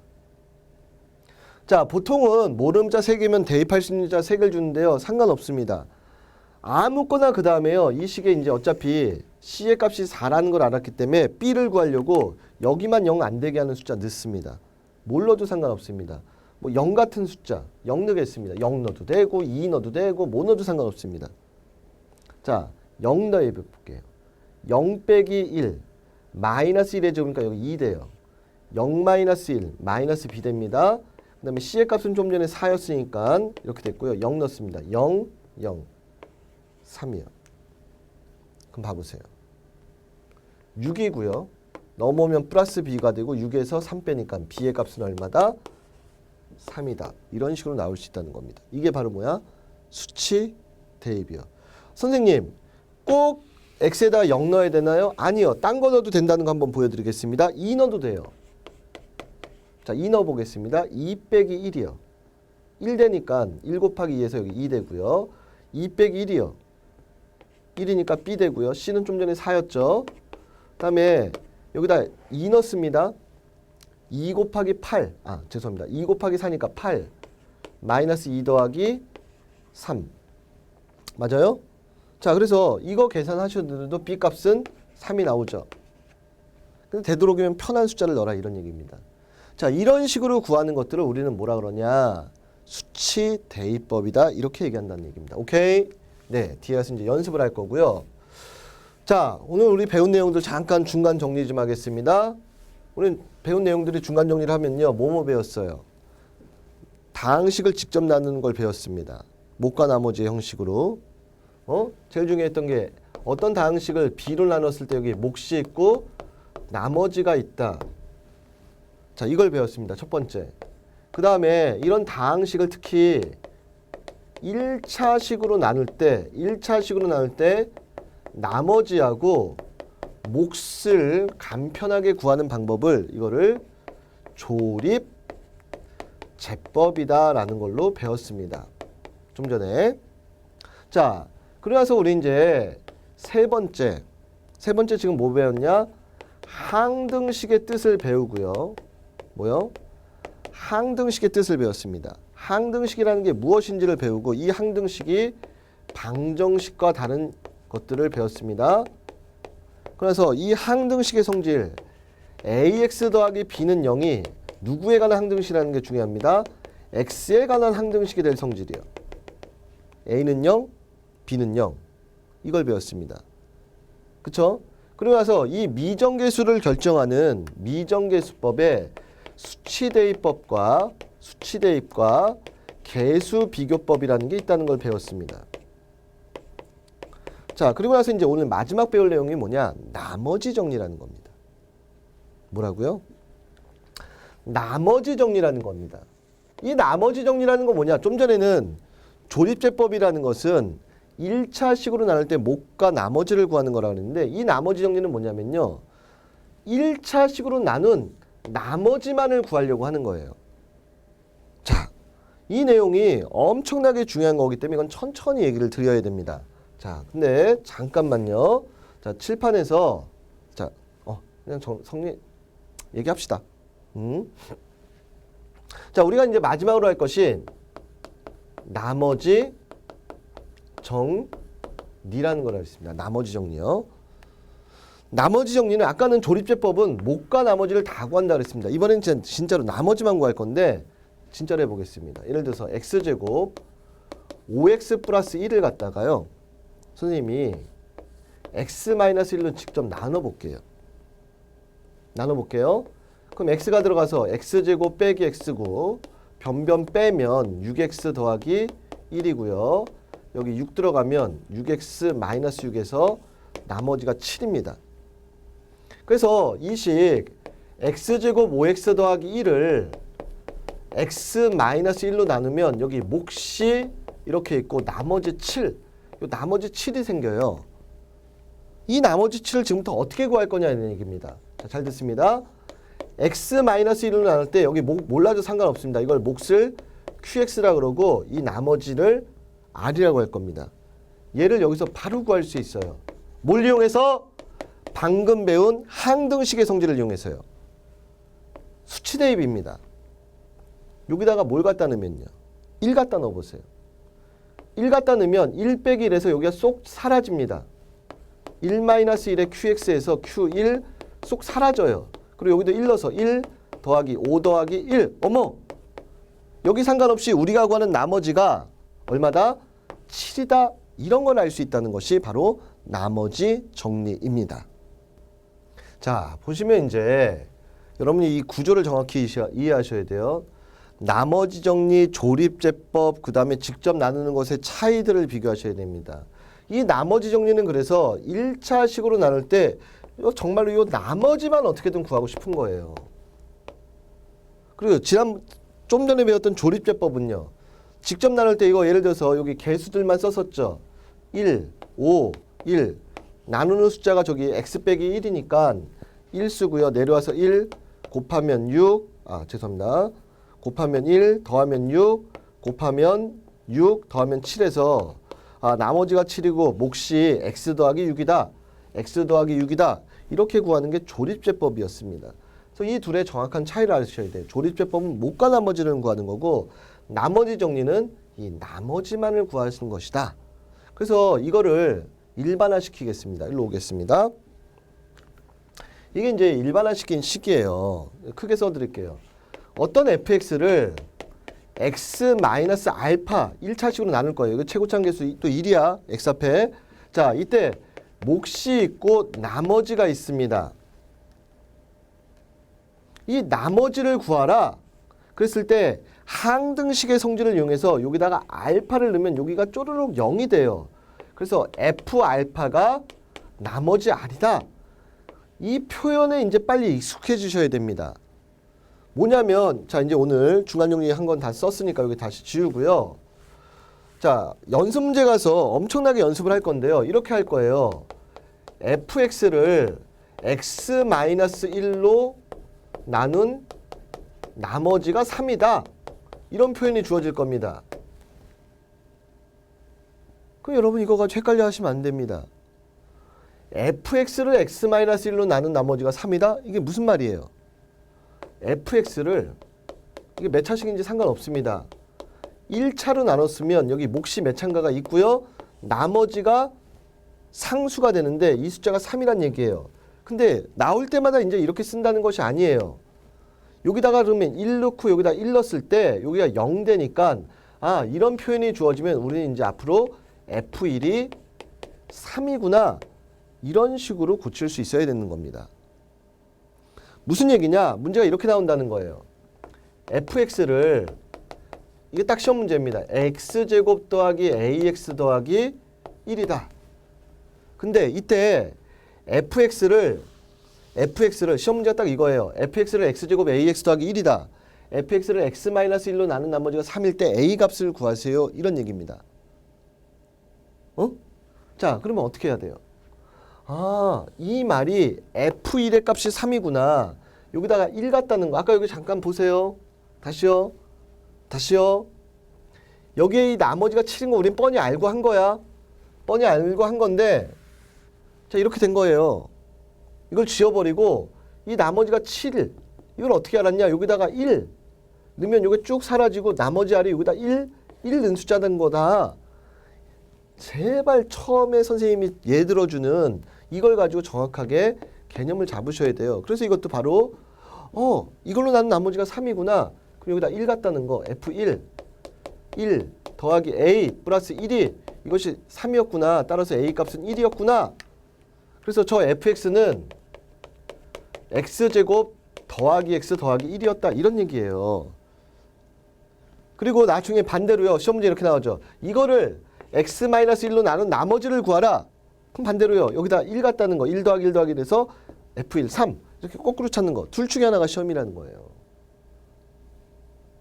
자, 보통은 모름자 3개면 대입할 수 있는 자 3개를 주는데요. 상관없습니다. 아무거나 그 다음에요. 이 식에 이제 어차피 C의 값이 4라는 걸 알았기 때문에 B를 구하려고 여기만 0 안 되게 하는 숫자 넣습니다. 뭘 넣어도 상관없습니다. 뭐 0 같은 숫자 0 넣겠습니다. 0 넣어도 되고 2 넣어도 되고 뭐 넣어도 상관없습니다. 자, 0 더해 볼게요. 0 빼기 1 마이너스 1에 적으니까 여기 2 돼요. 0 마이너스 1 마이너스 b 됩니다. 그 다음에 c의 값은 좀 전에 4였으니까 이렇게 됐고요. 0 넣습니다. 0, 0, 3이요. 그럼 봐보세요. 6이고요. 넘어오면 플러스 b가 되고 6에서 3 빼니까 b의 값은 얼마다? 3이다. 이런 식으로 나올 수 있다는 겁니다. 이게 바로 뭐야? 수치 대입이요. 선생님, 꼭 x에다 0 넣어야 되나요? 아니요. 딴 거 넣어도 된다는 거 한번 보여드리겠습니다. 2 넣어도 돼요. 자, 2 넣어보겠습니다. 2 빼기 1이요. 1 되니까 1 곱하기 2에서 여기 2 되고요. 2 빼기 1이요. 1이니까 b 되고요. c는 좀 전에 4였죠. 그 다음에 여기다 2 넣습니다. 2 곱하기 8. 죄송합니다. 2 곱하기 4니까 8. 마이너스 2 더하기 3. 맞아요? 자, 그래서 이거 계산하셔도 b 값은 3이 나오죠. 근데 되도록이면 편한 숫자를 넣어라 이런 얘기입니다. 자, 이런 식으로 구하는 것들을 우리는 뭐라 그러냐? 수치 대입법이다. 이렇게 얘기한다는 얘기입니다. 오케이? 네, 뒤에 가서 이제 연습을 할 거고요. 자, 오늘 우리 배운 내용들 잠깐 중간 정리 좀 하겠습니다. 우리 배운 내용들이 중간 정리를 하면요. 뭐뭐 배웠어요? 다항식을 직접 나누는 걸 배웠습니다. 못과 나머지의 형식으로. 제일 중요했던 게 어떤 다항식을 b로 나눴을 때 여기 몫이 있고 나머지가 있다. 자, 이걸 배웠습니다. 첫 번째. 그 다음에 이런 다항식을 특히 1차식으로 나눌 때 나머지하고 몫을 간편하게 구하는 방법을 이거를 조립 제법이다라는 걸로 배웠습니다. 좀 전에. 자, 그래서 우리 이제 세 번째 지금 뭐 배웠냐? 항등식의 뜻을 배우고요. 뭐요? 항등식의 뜻을 배웠습니다. 항등식이라는 게 무엇인지를 배우고 이 항등식이 방정식과 다른 것들을 배웠습니다. 그래서 이 항등식의 성질 ax 더하기 b는 0이 누구에 관한 항등식이라는 게 중요합니다. x에 관한 항등식이 될 성질이요. a는 0, b는 0. 이걸 배웠습니다. 그쵸? 그리고 나서 이 미정계수를 결정하는 미정계수법에 수치대입법과 계수 비교법이라는 게 있다는 걸 배웠습니다. 자, 그리고 나서 이제 오늘 마지막 배울 내용이 뭐냐? 나머지 정리라는 겁니다. 뭐라고요? 나머지 정리라는 겁니다. 이 나머지 정리라는 건 뭐냐? 좀 전에는 조립제법이라는 것은 1차식으로 나눌 때 목과 나머지를 구하는 거라고 했는데 이 나머지 정리는 뭐냐면요. 1차식으로 나눈 나머지만을 구하려고 하는 거예요. 자, 이 내용이 엄청나게 중요한 거기 때문에 이건 천천히 얘기를 드려야 됩니다. 자, 근데 잠깐만요. 자, 칠판에서 자, 그냥 성리 얘기합시다. 자, 우리가 이제 마지막으로 할 것이 나머지 정리라는 걸 하겠습니다. 나머지 정리요. 나머지 정리는 아까는 조립제법은 목과 나머지를 다 구한다 그랬습니다. 이번엔 진짜로 나머지만 구할 건데 진짜로 해보겠습니다. 예를 들어서 x제곱 5x 플러스 1을 갖다가요. 선생님이 x-1로 직접 나눠볼게요. 그럼 x가 들어가서 x제곱 빼기 x고 변변 빼면 6x 더하기 1이고요. 여기 6 들어가면 6x-6에서 나머지가 7입니다. 그래서 이 식 x제곱 5x 더하기 1을 x-1로 나누면 여기 몫이 이렇게 있고 나머지 7, 요 나머지 7이 생겨요. 이 나머지 7을 지금부터 어떻게 구할 거냐는 얘기입니다. 자, 잘 듣습니다. x-1로 나눌 때 여기 몰라도 상관없습니다. 이걸 몫을 qx라 그러고 이 나머지를 r이라고 할 겁니다. 얘를 여기서 바로 구할 수 있어요. 뭘 이용해서? 방금 배운 항등식의 성질을 이용해서요. 수치대입입니다. 여기다가 뭘 갖다 넣으면요. 1 갖다 넣어보세요. 1 갖다 넣으면 1 빼기 1에서 여기가 쏙 사라집니다. 1-1의 qx에서 q1 쏙 사라져요. 그리고 여기도 1 넣어서 1 더하기 5 더하기 1. 어머! 여기 상관없이 우리가 구하는 나머지가 얼마다? 7이다. 이런 걸 알 수 있다는 것이 바로 나머지 정리입니다. 자, 보시면 이제 여러분이 이 구조를 정확히 이해하셔야 돼요. 나머지 정리, 조립제법, 그 다음에 직접 나누는 것의 차이들을 비교하셔야 됩니다. 이 나머지 정리는 그래서 1차식으로 나눌 때 정말로 이 나머지만 어떻게든 구하고 싶은 거예요. 그리고 좀 전에 배웠던 조립제법은요. 직접 나눌 때 이거 예를 들어서 여기 개수들만 썼었죠. 1, 5, 1. 나누는 숫자가 저기 x 빼기 1이니까 1 쓰고요. 내려와서 1 곱하면 6. 죄송합니다. 곱하면 1 더하면 6 곱하면 6 더하면 7에서 나머지가 7이고 몫이 x 더하기 6이다. x 더하기 6이다. 이렇게 구하는 게 조립제법이었습니다. 그래서 이 둘의 정확한 차이를 아셔야 돼요. 조립제법은 목과 나머지를 구하는 거고 나머지 정리는 이 나머지만을 구하는 것이다. 그래서 이거를 일반화시키겠습니다. 일로 오겠습니다. 이게 이제 일반화시킨 식이에요. 크게 써드릴게요. 어떤 fx를 x-알파 1차식으로 나눌 거예요. 이거 최고차함계수 또 1이야. x 앞에. 자, 이때 몫이 있고 나머지가 있습니다. 이 나머지를 구하라. 그랬을 때 항등식의 성질을 이용해서 여기다가 알파를 넣으면 여기가 쪼르륵 0이 돼요. 그래서 f알파가 나머지 r이다. 이 표현에 이제 빨리 익숙해지셔야 됩니다. 뭐냐면 자 이제 오늘 중간정리 한 건 다 썼으니까 여기 다시 지우고요. 자 연습 문제 가서 엄청나게 연습을 할 건데요. 이렇게 할 거예요. fx를 x-1로 나눈 나머지가 3이다. 이런 표현이 주어질 겁니다. 그럼 여러분 이거 가지고 헷갈려 하시면 안 됩니다. fx를 x-1로 나눈 나머지가 3이다? 이게 무슨 말이에요? fx를 이게 몇 차식인지 상관없습니다. 1차로 나눴으면 여기 몫이 몇 차인가가 있고요. 나머지가 상수가 되는데 이 숫자가 3이란 얘기예요. 근데 나올 때마다 이제 이렇게 쓴다는 것이 아니에요. 여기다가 그러면 1 넣고 여기다 1 넣었을 때 여기가 0 되니까 아, 이런 표현이 주어지면 우리는 이제 앞으로 F1이 3이구나. 이런 식으로 고칠 수 있어야 되는 겁니다. 무슨 얘기냐? 문제가 이렇게 나온다는 거예요. fx를 이게 딱 시험 문제입니다. x제곱 더하기 ax 더하기 1이다. 근데 이때 fx를 시험 문제가 딱 이거예요. fx를 x제곱 ax 더하기 1이다. fx를 x-1로 나눈 나머지가 3일 때 a 값을 구하세요. 이런 얘기입니다. 자, 그러면 어떻게 해야 돼요? 아, 이 말이 f1의 값이 3이구나. 여기다가 1 같다는 거. 아까 여기 잠깐 보세요. 다시요. 여기에 이 나머지가 7인 거 우린 뻔히 알고 한 거야. 뻔히 알고 한 건데 자, 이렇게 된 거예요. 이걸 지워버리고 이 나머지가 7. 이걸 어떻게 알았냐? 여기다가 1 넣으면 이게 쭉 사라지고 나머지 알이 여기다 1 넣은 숫자된 거다. 제발 처음에 선생님이 예 들어주는 이걸 가지고 정확하게 개념을 잡으셔야 돼요. 그래서 이것도 바로 이걸로 나눈 나머지가 3이구나. 그럼 여기다 1 같다는 거. F1 1 더하기 A 플러스 1이 이것이 3이었구나. 따라서 A 값은 1이었구나. 그래서 저 fx는 x제곱 더하기 x 더하기 1이었다. 이런 얘기예요. 그리고 나중에 반대로요. 시험 문제 이렇게 나오죠. 이거를 x-1로 나눈 나머지를 구하라. 그럼 반대로요. 여기다 1 같다는 거. 1 더하기 1 더하기 돼서 f1, 3. 이렇게 거꾸로 찾는 거. 둘 중에 하나가 시험이라는 거예요.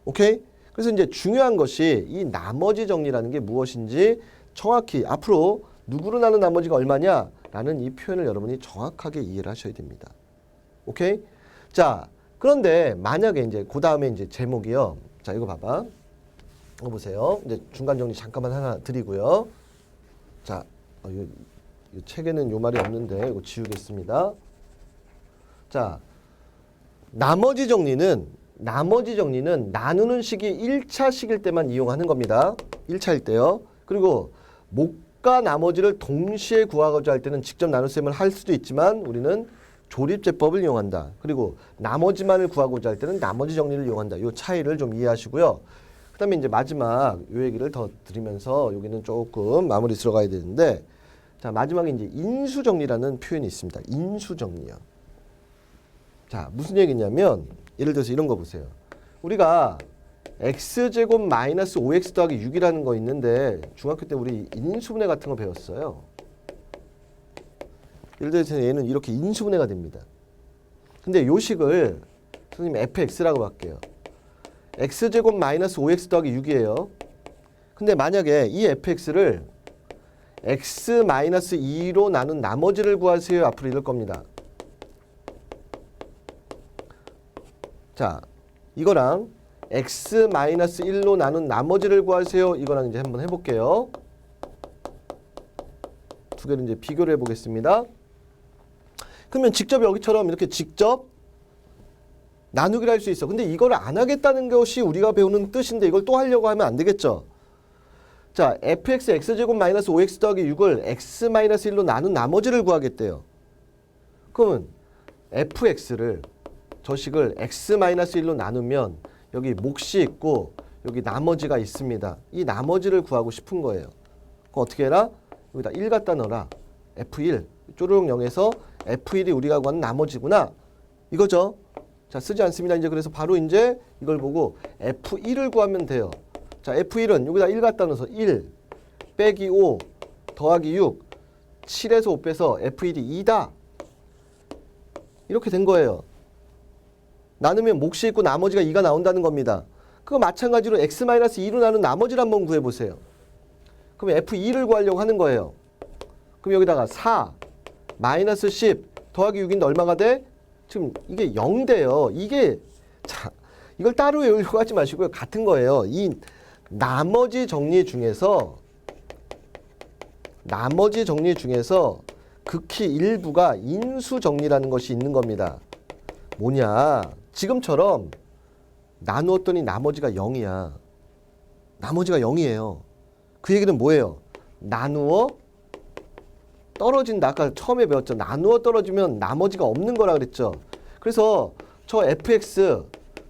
오케이? 그래서 이제 중요한 것이 이 나머지 정리라는 게 무엇인지 정확히 앞으로 누구로 나눈 나머지가 얼마냐? 라는 이 표현을 여러분이 정확하게 이해를 하셔야 됩니다. 오케이? 자, 그런데 만약에 이제 그 다음에 이제 제목이요. 자, 이거 봐봐. 이거 보세요. 이제 중간 정리 잠깐만 하나 드리고요. 자, 이 책에는 요 말이 없는데 이거 지우겠습니다. 자, 나머지 정리는 나누는 식이 1차식일 때만 이용하는 겁니다. 1차일 때요. 그리고 목과 나머지를 동시에 구하고자 할 때는 직접 나눗셈을 할 수도 있지만 우리는 조립제법을 이용한다. 그리고 나머지만을 구하고자 할 때는 나머지 정리를 이용한다. 이 차이를 좀 이해하시고요. 그 다음에 이제 마지막 요 얘기를 더 드리면서 여기는 조금 마무리 들어가야 되는데 자, 마지막에 이제 인수정리라는 표현이 있습니다. 인수정리요. 자, 무슨 얘기냐면 예를 들어서 이런 거 보세요. 우리가 x제곱 마이너스 5x 더하기 6이라는 거 있는데 중학교 때 우리 인수분해 같은 거 배웠어요. 예를 들어서 얘는 이렇게 인수분해가 됩니다. 근데 요 식을 선생님 fx라고 할게요. x제곱 마이너스 5x 더하기 6이에요. 근데 만약에 이 fx를 x 마이너스 2로 나눈 나머지를 구하세요. 앞으로 이럴 겁니다. 자, 이거랑 x 마이너스 1로 나눈 나머지를 구하세요. 이거랑 이제 한번 해볼게요. 두 개를 이제 비교를 해보겠습니다. 그러면 직접 여기처럼 이렇게 직접 나누기를 할 수 있어. 근데 이걸 안 하겠다는 것이 우리가 배우는 뜻인데 이걸 또 하려고 하면 안 되겠죠. 자, fx x제곱 마이너스 5x 더하기 6을 x 마이너스 1로 나눈 나머지를 구하겠대요. 그러면 fx를 저 식을 x-1로 나누면 여기 몫이 있고 여기 나머지가 있습니다. 이 나머지를 구하고 싶은 거예요. 그럼 어떻게 해라? 여기다 1 갖다 넣어라. f1 쪼르륵 0에서 f1이 우리가 구하는 나머지구나. 이거죠. 자, 쓰지 않습니다. 이제 그래서 바로 이제 이걸 보고 f1을 구하면 돼요. 자, f1은 여기다 1 갖다 넣어서 1 빼기 5 더하기 6 7에서 5 빼서 f1이 2다. 이렇게 된 거예요. 나누면 몫이 있고 나머지가 2가 나온다는 겁니다. 그거 마찬가지로 x-2로 나눈 나머지를 한번 구해보세요. 그럼 f2를 구하려고 하는 거예요. 그럼 여기다가 4 마이너스 10 더하기 6인데 얼마가 돼? 지금 이게 0 돼요. 이게 자, 이걸 따로 외우려고 하지 마시고요. 같은 거예요. 이 나머지 정리 중에서 극히 일부가 인수 정리라는 것이 있는 겁니다. 뭐냐? 지금처럼 나누었더니 나머지가 0이야. 나머지가 0이에요. 그 얘기는 뭐예요? 나누어 떨어진다. 아까 처음에 배웠죠. 나누어 떨어지면 나머지가 없는 거라 그랬죠. 그래서 저 fx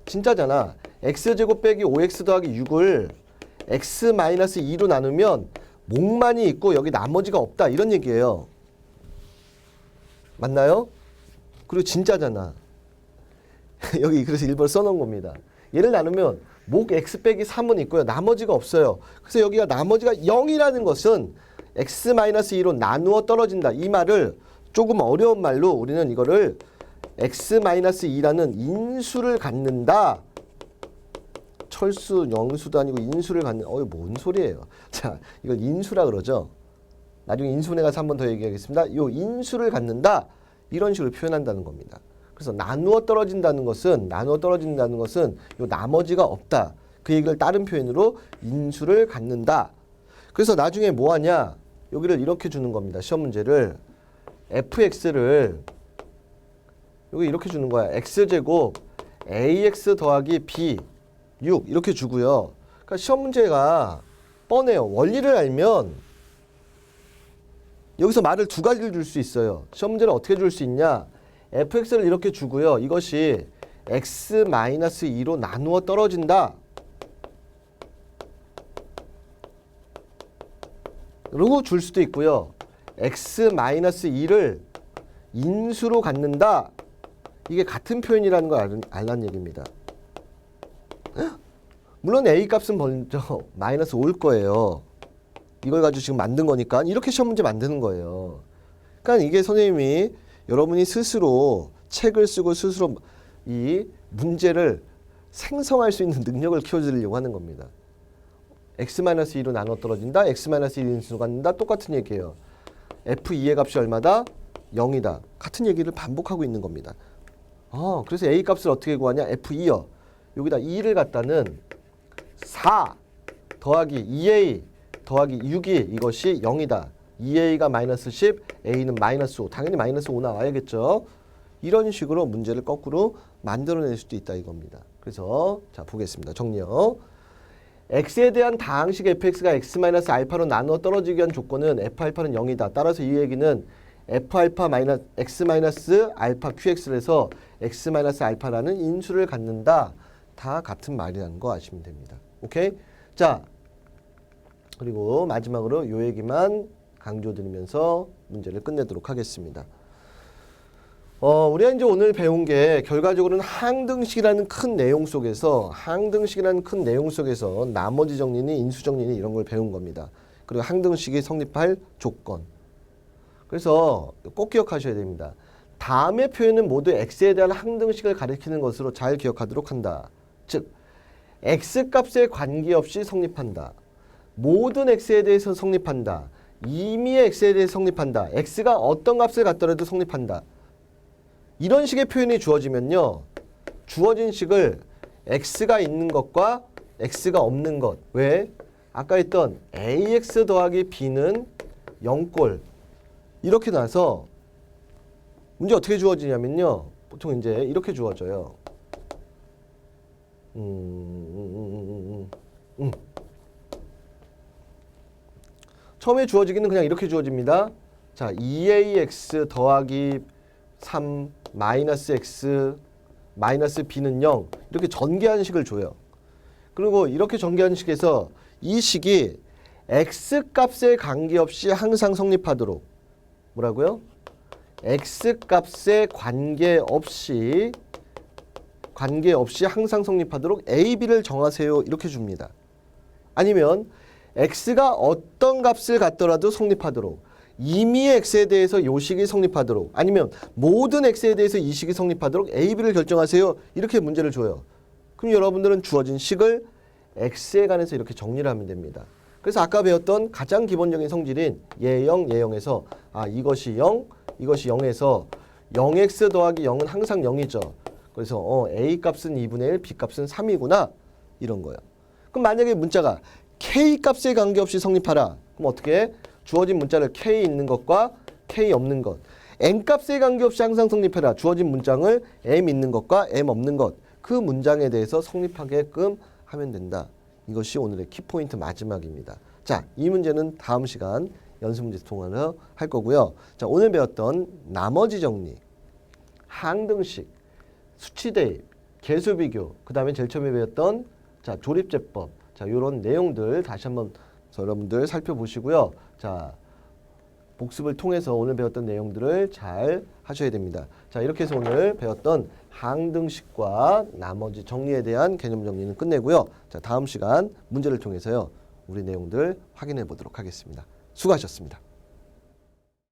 진짜잖아. x제곱 빼기 5x 더하기 6을 x-2로 나누면 몽만이 있고 여기 나머지가 없다. 이런 얘기예요. 맞나요? 그리고 진짜잖아. 여기 그래서 일부러 써놓은 겁니다. 얘를 나누면 목 x 빼기 3은 있고요. 나머지가 없어요. 그래서 여기가 나머지가 0이라는 것은 x-2로 나누어 떨어진다. 이 말을 조금 어려운 말로 우리는 이거를 x-2라는 인수를 갖는다. 철수, 영수도 아니고 인수를 갖는, 뭔 소리예요. 자, 이걸 인수라 그러죠. 나중에 인수분해 가서 한 번 더 얘기하겠습니다. 요 인수를 갖는다. 이런 식으로 표현한다는 겁니다. 그래서 나누어 떨어진다는 것은 요 나머지가 없다. 그 얘기를 다른 표현으로 인수를 갖는다. 그래서 나중에 뭐 하냐? 여기를 이렇게 주는 겁니다. 시험 문제를 fx를 여기 이렇게 주는 거야. x제곱 ax 더하기 b 6 이렇게 주고요. 그러니까 시험 문제가 뻔해요. 원리를 알면 여기서 말을 두 가지를 줄 수 있어요. 시험 문제를 어떻게 줄 수 있냐? fx를 이렇게 주고요. 이것이 x-2로 나누어 떨어진다. 그리고 줄 수도 있고요. x-2를 인수로 갖는다. 이게 같은 표현이라는 걸 알란 얘기입니다. 물론 a 값은 먼저 마이너스 5일 거예요. 이걸 가지고 지금 만든 거니까 이렇게 시험 문제 만드는 거예요. 그러니까 이게 선생님이 여러분이 스스로 책을 쓰고 스스로 이 문제를 생성할 수 있는 능력을 키워드리려고 하는 겁니다. x-2로 나눠 떨어진다. x-1 인수 갖는다. 똑같은 얘기예요. f2의 값이 얼마다? 0이다. 같은 얘기를 반복하고 있는 겁니다. 그래서 a 값을 어떻게 구하냐? f2요. 여기다 2를 갖다는 4 더하기 2a 더하기 6이 이것이 0이다. 2a가 마이너스 10, a는 마이너스 5. 당연히 마이너스 5 나와야겠죠. 이런 식으로 문제를 거꾸로 만들어낼 수도 있다 이겁니다. 그래서 자 보겠습니다. 정리요. x에 대한 다항식 fx가 x-알파로 나누어 떨어지기 위한 조건은 f알파는 0이다. 따라서 이 얘기는 f알파 x-알파 qx를 해서 x-알파라는 인수를 갖는다. 다 같은 말이라는 거 아시면 됩니다. 오케이? 자, 그리고 마지막으로 요 얘기만 강조드리면서 문제를 끝내도록 하겠습니다. 우리가 이제 오늘 배운 게 결과적으로는 항등식이라는 큰 내용 속에서 나머지 정리니 인수 정리니 이런 걸 배운 겁니다. 그리고 항등식이 성립할 조건. 그래서 꼭 기억하셔야 됩니다. 다음의 표현은 모두 x에 대한 항등식을 가리키는 것으로 잘 기억하도록 한다. 즉 x값에 관계없이 성립한다. 모든 x에 대해서 성립한다. 임의의 x에 대해서 성립한다. x가 어떤 값을 갖더라도 성립한다. 이런 식의 표현이 주어지면요. 주어진 식을 x가 있는 것과 x가 없는 것. 왜? 아까 했던 ax 더하기 b는 0꼴. 이렇게 나서 문제 어떻게 주어지냐면요. 보통 이제 이렇게 주어져요. 처음에 주어지기는 그냥 이렇게 주어집니다. 자, 2ax 더하기 3 마이너스 x 마이너스 b는 0 이렇게 전개하는 식을 줘요. 그리고 이렇게 전개하는 식에서 이 식이 x값에 관계없이 항상 성립하도록 뭐라고요? x값에 관계없이 항상 성립하도록 a, b를 정하세요. 이렇게 줍니다. 아니면 x가 어떤 값을 갖더라도 성립하도록 임의의 x에 대해서 요 식이 성립하도록 아니면 모든 x에 대해서 이 식이 성립하도록 a, b를 결정하세요. 이렇게 문제를 줘요. 그럼 여러분들은 주어진 식을 x에 관해서 이렇게 정리를 하면 됩니다. 그래서 아까 배웠던 가장 기본적인 성질인 예영, 예영에서 이것이 0, 이것이 0에서 0x 더하기 0은 항상 0이죠. 그래서 a 값은 2분의 1, b 값은 3이구나. 이런 거예요. 그럼 만약에 문자가 k 값에 관계없이 성립하라. 그럼 어떻게 해? 주어진 문자를 k 있는 것과 k 없는 것. m 값에 관계없이 항상 성립해라. 주어진 문장을 m 있는 것과 m 없는 것. 그 문장에 대해서 성립하게끔 하면 된다. 이것이 오늘의 키포인트 마지막입니다. 자, 이 문제는 다음 시간 연습 문제 통화를 할 거고요. 자, 오늘 배웠던 나머지 정리, 항등식, 수치 대입, 계수 비교, 그 다음에 제일 처음에 배웠던 자 조립제법, 자 이런 내용들 다시 한번 여러분들 살펴보시고요. 자 복습을 통해서 오늘 배웠던 내용들을 잘 하셔야 됩니다. 자 이렇게 해서 오늘 배웠던 항등식과 나머지 정리에 대한 개념 정리는 끝내고요. 자 다음 시간 문제를 통해서요 우리 내용들 확인해 보도록 하겠습니다. 수고하셨습니다.